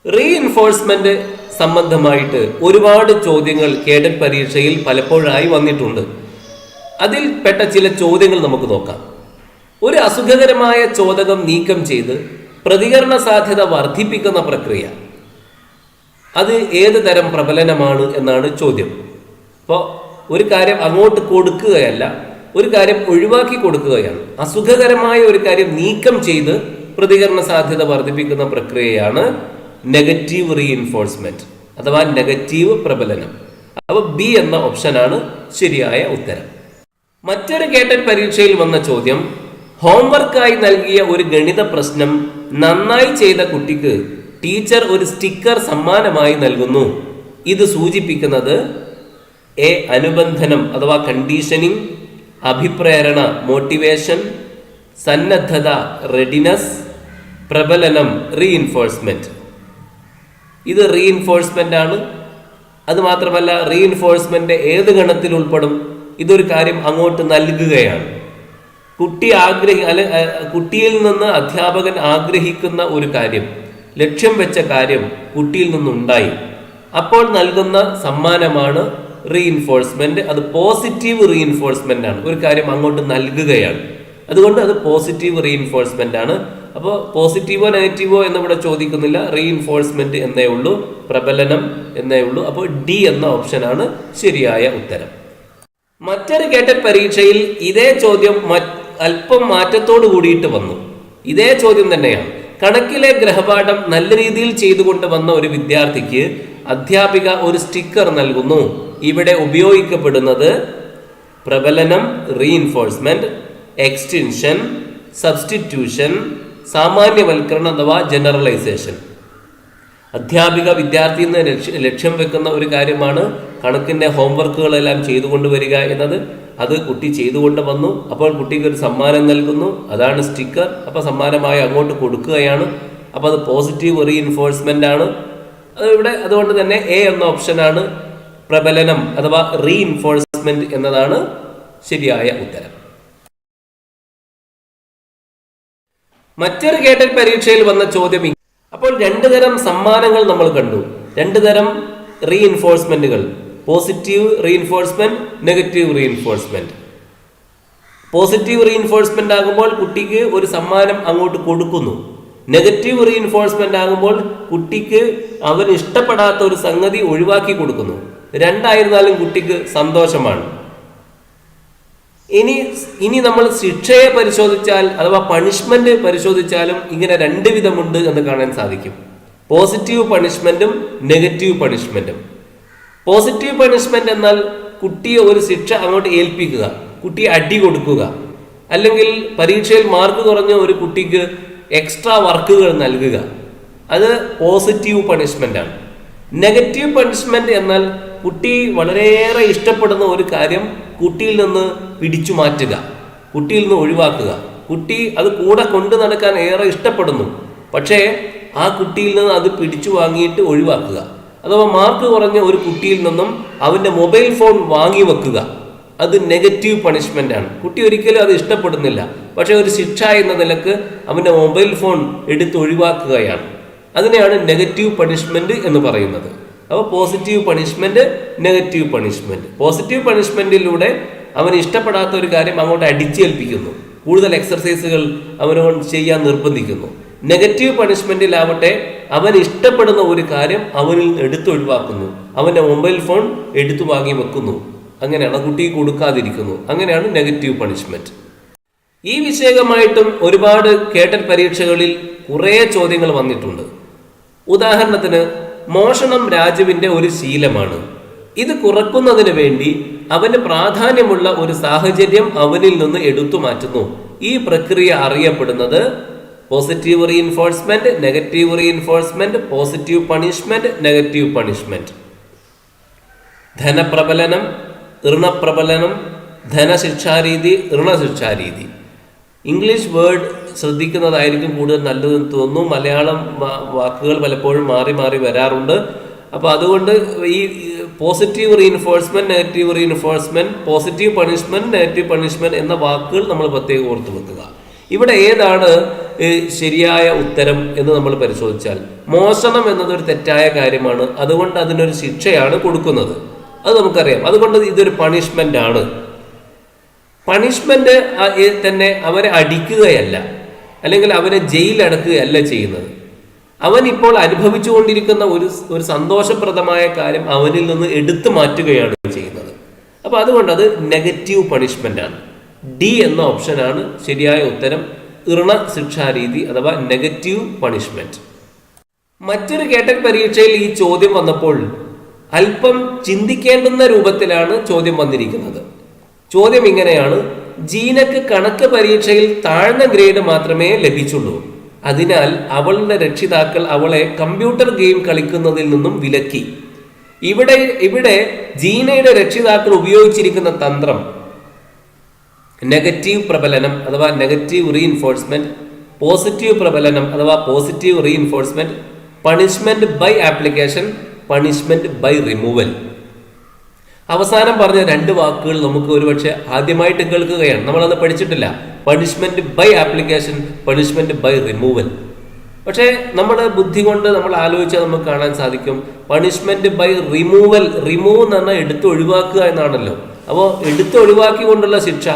റീഇൻഫോഴ്സ്മെന്റ് സംബന്ധമായിട്ട് ഒരുപാട് ചോദ്യങ്ങൾ കേഡറ്റ് പരീക്ഷയിൽ പലപ്പോഴായി വന്നിട്ടുണ്ട്. അതിൽ പെട്ട ചില ചോദ്യങ്ങൾ നമുക്ക് നോക്കാം. ഒരു അസുഖകരമായ ചോദകം നീക്കം ചെയ്ത് പ്രതികരണ സാധ്യത വർദ്ധിപ്പിക്കുന്ന പ്രക്രിയ, അത് ഏത് തരം പ്രബലനമാണ് എന്നാണ് ചോദ്യം. അപ്പോൾ ഒരു കാര്യം അങ്ങോട്ട് കൊടുക്കുകയല്ല, ഒരു കാര്യം ഒഴിവാക്കി കൊടുക്കുകയാണ്. അസുഖകരമായ ഒരു കാര്യം നീക്കം ചെയ്ത് പ്രതികരണ സാധ്യത വർദ്ധിപ്പിക്കുന്ന പ്രക്രിയയാണ് നെഗറ്റീവ് റീഇൻഫോഴ്സ്മെന്റ് അഥവാ നെഗറ്റീവ് പ്രബലനം. അപ്പോൾ ബി എന്ന ഓപ്ഷനാണ് ശരിയായ ഉത്തരം. മറ്റൊരു കേഡറ്റ് പരീക്ഷയിൽ വന്ന ചോദ്യം, ഹോംവർക്കായി നൽകിയ ഒരു ഗണിത പ്രശ്നം നന്നായി ചെയ്ത കുട്ടിക്ക് ടീച്ചർ ഒരു സ്റ്റിക്കർ സമ്മാനമായി നൽകുന്നു. ഇത് സൂചിപ്പിക്കുന്നത് എ അനുബന്ധനം അഥവാ കണ്ടീഷനിങ്, അഭിപ്രേരണ മോട്ടിവേഷൻ, സന്നദ്ധത റെഡിനസ്, പ്രബലനം റീഇൻഫോഴ്സ്മെന്റ്. ഇത് റീഇൻഫോഴ്സ്മെന്റ് ആണ്. അതുമാത്രമല്ല, റീഇൻഫോഴ്സ്മെന്റ് ഏത് ഗണത്തിൽ ഉൾപ്പെടും? ഇതൊരു കാര്യം അങ്ങോട്ട് നൽകുകയാണ്. കുട്ടിയിൽ നിന്ന് അധ്യാപകൻ ആഗ്രഹിക്കുന്ന ഒരു കാര്യം, ലക്ഷ്യം വെച്ച കാര്യം കുട്ടിയിൽ നിന്നുണ്ടായി, അപ്പോൾ നൽകുന്ന സമ്മാനമാണ് റീഇൻഫോഴ്സ്മെന്റ്. അത് പോസിറ്റീവ് റീഇൻഫോഴ്സ്മെന്റ് ആണ്. ഒരു കാര്യം അങ്ങോട്ട് നൽകുകയാണ്, അതുകൊണ്ട് അത് പോസിറ്റീവ് റീഇൻഫോഴ്സ്മെന്റ് ആണ്. അപ്പോൾ പോസിറ്റീവോ നെഗറ്റീവോ എന്നിവിടെ ചോദിക്കുന്നില്ല, റീഇൻഫോഴ്സ്മെന്റ് എന്നേ ഉള്ളൂ, പ്രബലനം എന്നേ ഉള്ളൂ. അപ്പോൾ ഡി എന്ന ഓപ്ഷനാണ് ശരിയായ ഉത്തരം. മറ്റൊരു കേഡറ്റ് പരീക്ഷയിൽ ഇതേ ചോദ്യം അല്പം മാറ്റത്തോട് കൂടിയിട്ട് വന്നു. ഇതേ ചോദ്യം തന്നെയാണ്. കണക്കിലെ ഗ്രഹപാഠം നല്ല രീതിയിൽ ചെയ്തുകൊണ്ട് വന്ന ഒരു വിദ്യാർത്ഥിക്ക് അധ്യാപിക ഒരു സ്റ്റിക്കർ നൽകുന്നു. ഇവിടെ ഉപയോഗിക്കപ്പെടുന്നത് പ്രബലനം, റീഇൻഫോഴ്സ്മെന്റ്, എക്സ്റ്റൻഷൻ, സബ്സ്റ്റിറ്റ്യൂഷൻ, സാമാന്യവൽക്കരണം അഥവാ ജനറലൈസേഷൻ. അധ്യാപിക വിദ്യാർത്ഥിയിൽ നിന്ന് ലക്ഷ്യം വെക്കുന്ന ഒരു കാര്യമാണ് കണക്കിൻ്റെ ഹോംവർക്കുകളെല്ലാം ചെയ്തുകൊണ്ട് വരിക എന്നത്. അത് കുട്ടി ചെയ്തുകൊണ്ട് വന്നു, അപ്പോൾ കുട്ടിക്ക് ഒരു സമ്മാനം നൽകുന്നു, അതാണ് സ്റ്റിക്കർ. അപ്പോൾ സമ്മാനമായി അങ്ങോട്ട് കൊടുക്കുകയാണ്. അപ്പോൾ അത് പോസിറ്റീവ് റീഇൻഫോഴ്സ്മെന്റ് ആണ്. അതുകൊണ്ട് തന്നെ എ എന്ന ഓപ്ഷനാണ് പ്രബലനം അഥവാ റീഇൻഫോഴ്സ്മെന്റ് എന്നതാണ് ശരിയായ ഉത്തരം. മറ്റൊരു കേഡറ്റ് പരീക്ഷയിൽ വന്ന ചോദ്യം, അപ്പോൾ രണ്ടു തരം സമ്മാനങ്ങൾ നമ്മൾ കണ്ടു, രണ്ടു തരം റീഇൻഫോഴ്സ്മെന്റുകൾ, positive reinforcement, negative reinforcement. Positive reinforcement ആകുമ്പോൾ കുട്ടിക്ക് ഒരു സമ്മാനം അങ്ങോട്ട് കൊടുക്കുന്നു. നെഗറ്റീവ് റീഇൻഫോഴ്സ്മെന്റ് ആകുമ്പോൾ കുട്ടിക്ക് അവന് ഇഷ്ടപ്പെടാത്ത ഒരു സംഗതി ഒഴിവാക്കി കൊടുക്കുന്നു. രണ്ടായിരുന്നാലും കുട്ടിക്ക് സന്തോഷമാണ്. ഇനി നമ്മൾ ശിക്ഷയെ പരിശോധിച്ചാൽ അഥവാ പണിഷ്മെന്റ് പരിശോധിച്ചാലും ഇങ്ങനെ രണ്ട് വിധമുണ്ട് എന്ന് കാണാൻ സാധിക്കും. പോസിറ്റീവ് പണിഷ്മെന്റും നെഗറ്റീവ് പണിഷ്മെന്റും. പോസിറ്റീവ് പണിഷ്മെന്റ് എന്നാൽ കുട്ടിയെ ഒരു ശിക്ഷ അങ്ങോട്ട് ഏൽപ്പിക്കുക, കുട്ടിയെ അടി കൊടുക്കുക, അല്ലെങ്കിൽ പരീക്ഷയിൽ മാർക്ക് കുറഞ്ഞ ഒരു കുട്ടിക്ക് എക്സ്ട്രാ വർക്കുകൾ നൽകുക. അത് പോസിറ്റീവ് പണിഷ്മെന്റ് ആണ്. നെഗറ്റീവ് പണിഷ്മെന്റ് എന്നാൽ കുട്ടി വളരെയേറെ ഇഷ്ടപ്പെടുന്ന ഒരു കാര്യം കുട്ടിയിൽ നിന്ന് പിടിച്ചു മാറ്റുക, കുട്ടിയിൽ നിന്ന് ഒഴിവാക്കുക. കുട്ടി അത് കൂടെ കൊണ്ടു നടക്കാൻ ഏറെ ഇഷ്ടപ്പെടുന്നു, പക്ഷേ ആ കുട്ടിയിൽ നിന്ന് അത് പിടിച്ചു വാങ്ങിയിട്ട് ഒഴിവാക്കുക. അഥവാ മാർക്ക് കുറഞ്ഞ ഒരു കുട്ടിയിൽ നിന്നും അവൻ്റെ മൊബൈൽ ഫോൺ വാങ്ങി വെക്കുക, അത് നെഗറ്റീവ് പണിഷ്മെന്റ് ആണ്. കുട്ടി ഒരിക്കലും അത് ഇഷ്ടപ്പെടുന്നില്ല. പക്ഷെ ഒരു ശിക്ഷ എന്ന നിലക്ക് അവന്റെ മൊബൈൽ ഫോൺ എടുത്ത് ഒഴിവാക്കുകയാണ്. അതിനെയാണ് നെഗറ്റീവ് പണിഷ്മെന്റ് എന്ന് പറയുന്നത്. അപ്പോൾ positive punishment, negative punishment. Positive പണിഷ്മെന്റിലൂടെ അവന് ഇഷ്ടപ്പെടാത്ത ഒരു കാര്യം അങ്ങോട്ട് അടിച്ചേൽപ്പിക്കുന്നു, കൂടുതൽ എക്സർസൈസുകൾ അവനോട് ചെയ്യാൻ നിർബന്ധിക്കുന്നു. നെഗറ്റീവ് പണിഷ്മെന്റിലാവട്ടെ അവൻ ഇഷ്ടപ്പെടുന്ന ഒരു കാര്യം അവനിൽ നിന്ന് എടുത്തൊഴിവാക്കുന്നു, അവന്റെ മൊബൈൽ ഫോൺ എടുത്തു വാങ്ങി വെക്കുന്നു, അങ്ങനെയാണ് കുട്ടിക്ക് കൊടുക്കാതിരിക്കുന്നു. അങ്ങനെയാണ് നെഗറ്റീവ് പണിഷ്മെന്റ്. ഈ വിഷയമായിട്ടും ഒരുപാട് കേട്ടൽ പരീക്ഷകളിൽ കുറേ ചോദ്യങ്ങൾ വന്നിട്ടുണ്ട്. ഉദാഹരണത്തിന്, മോഷണം രാജുവിന്റെ ഒരു ശീലമാണ്. ഇത് കുറക്കുന്നതിന് വേണ്ടി അവന് പ്രാധാന്യമുള്ള ഒരു സാഹചര്യം അവനിൽ നിന്ന് എടുത്തു മാറ്റുന്നു. ഈ പ്രക്രിയ അറിയപ്പെടുന്നത് positive reinforcement, negative reinforcement, positive punishment, negative punishment. ധനപ്രബലനം, ഋണപ്രബലനം, ധനശിക്ഷാരീതി, ഋണശിക്ഷാരീതി. ഇംഗ്ലീഷ് വേർഡ് ശ്രദ്ധിക്കുന്നതായിരിക്കും കൂടുതൽ നല്ലതെന്ന് തോന്നുന്നു. മലയാളം വാക്കുകൾ പലപ്പോഴും മാറി മാറി വരാറുണ്ട്. അപ്പോൾ അതുകൊണ്ട് ഈ positive reinforcement, negative reinforcement, positive punishment, negative punishment എന്ന വാക്കുകൾ നമ്മൾ പ്രത്യേകം ഓർത്തു വെക്കുക. ഇവിടെ ഏതാണ് ശരിയായ ഉത്തരം എന്ന് നമ്മൾ പരിശോധിച്ചാൽ, മോഷണം എന്നതൊരു തെറ്റായ കാര്യമാണ്, അതുകൊണ്ട് അതിനൊരു ശിക്ഷയാണ് കൊടുക്കുന്നത്. അത് നമുക്കറിയാം. അതുകൊണ്ട് ഇതൊരു പണിഷ്മെന്റ് ആണ്. പണിഷ്മെന്റ് തന്നെ അവരെ അടിക്കുകയല്ല, അല്ലെങ്കിൽ അവരെ ജയിലടക്കുകയല്ല ചെയ്യുന്നത്. അവൻ ഇപ്പോൾ അനുഭവിച്ചുകൊണ്ടിരിക്കുന്ന ഒരു സന്തോഷപ്രദമായ കാര്യം അവനിൽ നിന്ന് എടുത്തു മാറ്റുകയാണ് ചെയ്യുന്നത്. അപ്പൊ അതുകൊണ്ട് അത് നെഗറ്റീവ് പണിഷ്മെന്റ് ആണ്. ഡി എന്ന ഓപ്ഷനാണ് ശരിയായ ഉത്തരം, ഋണശിക്ഷാരീതി അഥവാ നെഗറ്റീവ് പണിഷ്മെന്റ്. മറ്റൊരു കേട്ടൽ പരീക്ഷയിൽ ഈ ചോദ്യം വന്നപ്പോൾ അല്പം ചിന്തിക്കേണ്ടുന്ന രൂപത്തിലാണ് ചോദ്യം വന്നിരിക്കുന്നത്. ചോദ്യം ഇങ്ങനെയാണ്: ജീനക്ക് കണക്ക് പരീക്ഷയിൽ താഴ്ന്ന ഗ്രേഡ് മാത്രമേ ലഭിച്ചുള്ളൂ. അതിനാൽ അവളുടെ രക്ഷിതാക്കൾ അവളെ കമ്പ്യൂട്ടർ ഗെയിം കളിക്കുന്നതിൽ നിന്നും വിലക്കി. ഇവിടെ ജീനയുടെ രക്ഷിതാക്കൾ ഉപയോഗിച്ചിരിക്കുന്ന തന്ത്രം നെഗറ്റീവ് പ്രബലനം അഥവാ നെഗറ്റീവ് റീഇൻഫോഴ്സ്മെന്റ്, പോസിറ്റീവ് പ്രബലനം അഥവാ positive reinforcement, punishment by application, punishment by removal. അവസാനം പറഞ്ഞ രണ്ട് വാക്കുകൾ നമുക്ക് ഒരുപക്ഷെ ആദ്യമായിട്ട് കേൾക്കുകയാണ്, നമ്മളത് പഠിച്ചിട്ടില്ല. Punishment by application, punishment by removal. പക്ഷേ നമ്മുടെ ബുദ്ധി കൊണ്ട് നമ്മൾ ആലോചിച്ചാൽ നമുക്ക് കാണാൻ സാധിക്കും പണിഷ്മെന്റ് ബൈ റിമൂവൽ. റിമൂവ് എന്ന് പറഞ്ഞാൽ എടുത്ത് ഒഴിവാക്കുക എന്നാണല്ലോ. അപ്പോൾ എടുത്ത് ഒഴിവാക്കിക്കൊണ്ടുള്ള ശിക്ഷ,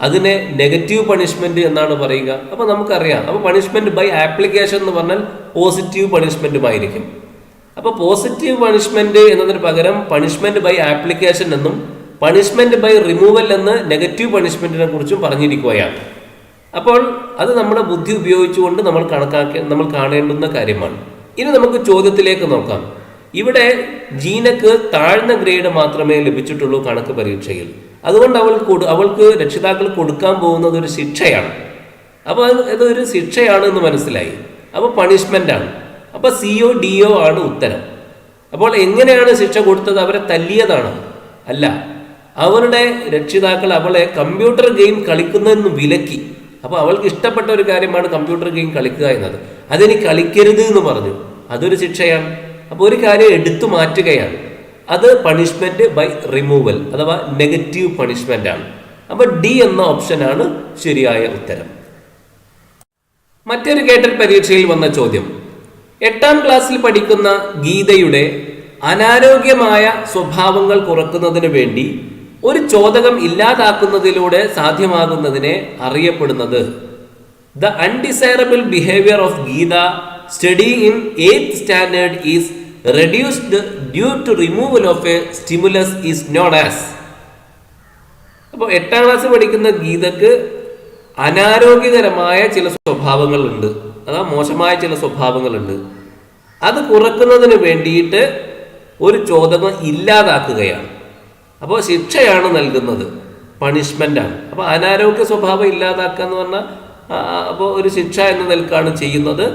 അതിനെ നെഗറ്റീവ് പണിഷ്മെന്റ് എന്നാണ് പറയുക. അപ്പോൾ നമുക്കറിയാം, അപ്പോൾ പണിഷ്മെന്റ് ബൈ ആപ്ലിക്കേഷൻ എന്ന് പറഞ്ഞാൽ പോസിറ്റീവ് പണിഷ്മെന്റുമായിരിക്കും. അപ്പോൾ പോസിറ്റീവ് പണിഷ്മെന്റ് എന്നതിന് പകരം പണിഷ്മെന്റ് ബൈ ആപ്ലിക്കേഷൻ എന്നും പണിഷ്മെന്റ് ബൈ റിമൂവൽ എന്ന് നെഗറ്റീവ് പണിഷ്മെന്റിനെ കുറിച്ചും പറഞ്ഞിരിക്കുകയാണ്. അപ്പോൾ അത് നമ്മുടെ ബുദ്ധി ഉപയോഗിച്ചുകൊണ്ട് നമ്മൾ കാണേണ്ടുന്ന കാര്യമാണ്. ഇനി നമുക്ക് ചോദ്യത്തിലേക്ക് നോക്കാം. ഇവിടെ ജീനക്ക് താഴ്ന്ന ഗ്രേഡ് മാത്രമേ ലഭിച്ചിട്ടുള്ളൂ കണക്ക് പരീക്ഷയിൽ. അതുകൊണ്ട് അവൾക്ക് രക്ഷിതാക്കൾ കൊടുക്കാൻ പോകുന്നത് ഒരു ശിക്ഷയാണ്. അപ്പോൾ അതൊരു ശിക്ഷയാണ് എന്ന് മനസ്സിലായി. അപ്പോൾ പണിഷ്മെന്റ് ആണ്. അപ്പൊ സിഒ ഡിഒ ആണ് ഉത്തരം. അപ്പോൾ എങ്ങനെയാണ് ശിക്ഷ കൊടുത്തത്? അവരെ തല്ലിയതാണ്? അല്ല, അവരുടെ രക്ഷിതാക്കൾ അവളെ കമ്പ്യൂട്ടർ ഗെയിം കളിക്കുന്നതെന്ന് വിലക്കി. അപ്പൊ അവൾക്ക് ഇഷ്ടപ്പെട്ട ഒരു കാര്യമാണ് കമ്പ്യൂട്ടർ ഗെയിം കളിക്കുക എന്നത്. അതിനി കളിക്കരുത് എന്ന് പറഞ്ഞു, അതൊരു ശിക്ഷയാണ്. അപ്പോൾ ഒരു കാര്യം എടുത്തു മാറ്റുകയാണ്, അത് പണിഷ്മെന്റ് ബൈ റിമൂവൽ അഥവാ നെഗറ്റീവ് പണിഷ്മെന്റ് ആണ്. അപ്പൊ ഡി എന്ന ഓപ്ഷനാണ് ശരിയായ ഉത്തരം. മറ്റൊരു കേട്ടൽ പരീക്ഷയിൽ വന്ന ചോദ്യം: 8ാം ക്ലാസ്സിൽ പഠിക്കുന്ന ഗീതയുടെ അനാരോഗ്യമായ സ്വഭാവങ്ങൾ കുറക്കുന്നതിന് വേണ്ടി ഒരു ചോദകം ഇല്ലാതാക്കുന്നതിലൂടെ സാധ്യമാകുന്നതിനെ അറിയപ്പെടുന്നത്. The undesirable behaviour of Geetha study in 8th standard is reduced due to removal of a stimulus is known as. അപ്പോൾ 8ാം ക്ലാസ് പഠിക്കുന്ന ഗീതക്ക് അനാരോഗ്യകരമായ ചില സ്വഭാവങ്ങളുണ്ട്, അതാ മോശമായ ചില സ്വഭാവങ്ങളുണ്ട്. അത് കുറക്കുന്നതിന് വേണ്ടിയിട്ട് ഒരു ചോദകം ഇല്ലാതാക്കുകയാണ്. അപ്പോൾ ശിക്ഷയാണ് നൽകുന്നത്, പണിഷ്മെന്റ് ആണ്. അപ്പോൾ അനാരോഗ്യ സ്വഭാവം ഇല്ലാതാക്കുക എന്ന് പറഞ്ഞാൽ അപ്പോൾ ഒരു ശിക്ഷ എന്ന നിലക്കാണ് ചെയ്യുന്നത്.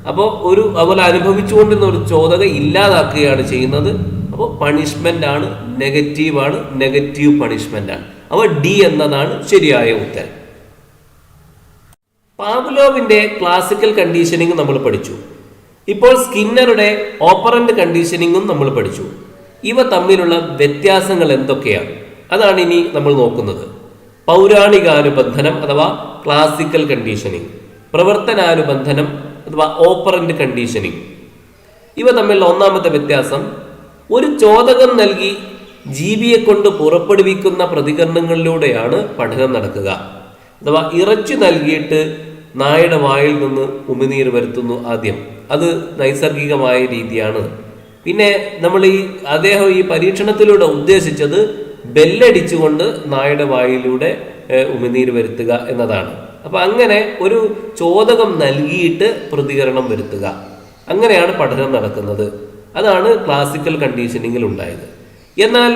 അപ്പോൾ അവൾ അനുഭവിച്ചുകൊണ്ടിരുന്ന ഒരു ചോദകം ഇല്ലാതാക്കുകയാണ് ചെയ്യുന്നത്. അപ്പോൾ പണിഷ്മെന്റ് ആണ്, നെഗറ്റീവാണ്, നെഗറ്റീവ് പണിഷ്മെന്റ് ആണ്. അപ്പോൾ ഡി എന്നതാണ് ശരിയായ ഉത്തരം. പാവ്ലോവിന്റെ ക്ലാസിക്കൽ കണ്ടീഷനിങ് നമ്മൾ പഠിച്ചു. ഇപ്പോൾ സ്കിന്നറുടെ ഓപ്പറന്റ് കണ്ടീഷനിങ്ങും നമ്മൾ പഠിച്ചു. ഇവ തമ്മിലുള്ള വ്യത്യാസങ്ങൾ എന്തൊക്കെയാണ്? അതാണ് ഇനി നമ്മൾ നോക്കുന്നത്. പൗരാണികാനുബന്ധനം അഥവാ ക്ലാസിക്കൽ കണ്ടീഷനിങ്, പ്രവർത്തനാനുബന്ധനം അഥവാ ഓപ്പറന്റ് കണ്ടീഷനിങ്. ഇവ തമ്മിലുള്ള ഒന്നാമത്തെ വ്യത്യാസം, ഒരു ചോദകം നൽകി ജീവിയെ കൊണ്ട് പുറപ്പെടുവിക്കുന്ന പ്രതികരണങ്ങളിലൂടെയാണ് പഠനം നടക്കുക. അഥവാ ഇറച്ചി നൽകിയിട്ട് നായയുടെ വായിൽ നിന്ന് ഉമിനീര് വരുത്തുന്നു ആദ്യം, അത് നൈസർഗികമായ രീതിയാണ്. പിന്നെ അദ്ദേഹം ഈ പരീക്ഷണത്തിലൂടെ ഉദ്ദേശിച്ചത് ബെല്ലടിച്ചുകൊണ്ട് നായയുടെ വായിലൂടെ ഉമിനീര് വരുത്തുക എന്നതാണ്. അപ്പൊ അങ്ങനെ ഒരു ചോദകം നൽകിയിട്ട് പ്രതികരണം വരുത്തുക, അങ്ങനെയാണ് പഠനം നടക്കുന്നത്. അതാണ് ക്ലാസിക്കൽ കണ്ടീഷനിങ്ങിൽ ഉണ്ടായത്. എന്നാൽ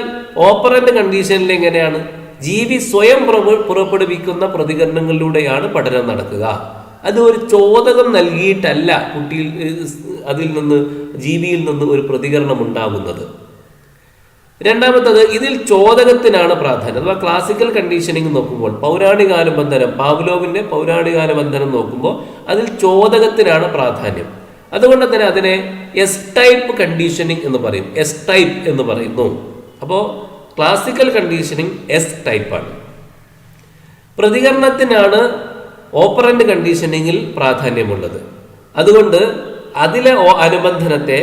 ഓപ്പറന്റ് കണ്ടീഷനിൽ എങ്ങനെയാണ്? ജീവി സ്വയം പുറപ്പെടുവിക്കുന്ന പ്രതികരണങ്ങളിലൂടെയാണ് പഠനം നടക്കുക. അത് ഒരു ചോദകം നൽകിയിട്ടല്ല ജീവിയിൽ നിന്ന് ഒരു പ്രതികരണം ഉണ്ടാകുന്നത്. രണ്ടാമത്തത്, ഇതിൽ ചോദകത്തിനാണ് പ്രാധാന്യം. അഥവാ ക്ലാസിക്കൽ കണ്ടീഷനിങ് നോക്കുമ്പോൾ പൗരാണികാനുബന്ധനം, പാവ്ലോവിന്റെ പൗരാണികാനുബന്ധനം നോക്കുമ്പോൾ അതിൽ ചോദകത്തിനാണ് പ്രാധാന്യം. അതുകൊണ്ട് തന്നെ അതിനെ എസ് ടൈപ്പ് കണ്ടീഷനിങ് എന്ന് പറയും, എസ് ടൈപ്പ് എന്ന് പറയുന്നു. അപ്പോൾ ക്ലാസിക്കൽ കണ്ടീഷനിങ് എസ് ടൈപ്പാണ്. പ്രതികരണത്തിനാണ് ഓപ്പറന്റ് കണ്ടീഷനിങ്ങിൽ പ്രാധാന്യമുള്ളത്. അതുകൊണ്ട് അതിലെ അനുബന്ധനത്തെ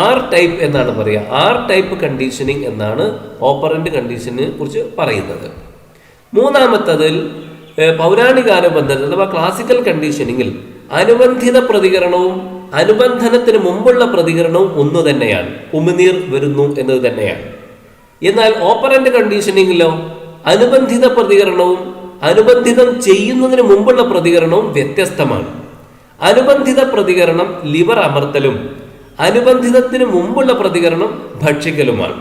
ആർ ടൈപ്പ് എന്നാണ് പറയുക. ആർ ടൈപ്പ് കണ്ടീഷനിങ് എന്നാണ് ഓപ്പറന്റ് കണ്ടീഷനെ കുറിച്ച് പറയുന്നത്. മൂന്നാമത്തതിൽ പൗരാണികാനുബന്ധനം അഥവാ ക്ലാസിക്കൽ കണ്ടീഷനിങ്ങിൽ അനുബന്ധിത പ്രതികരണവും അനുബന്ധനത്തിന് മുമ്പുള്ള പ്രതികരണവും ഒന്നു തന്നെയാണ്, ഉമിനീർ വരുന്നു എന്നത് തന്നെയാണ്. എന്നാൽ ഓപ്പറന്റ് കണ്ടീഷനിങ്ങിലോ അനുബന്ധിത പ്രതികരണവും അനുബന്ധിതം ചെയ്യുന്നതിന് മുമ്പുള്ള പ്രതികരണവും വ്യത്യസ്തമാണ്. അനുബന്ധിത പ്രതികരണം ലിവർ അമർത്തലും അനുബന്ധിതത്തിന് മുമ്പുള്ള പ്രതികരണം ഭക്ഷിക്കലുമാണ്.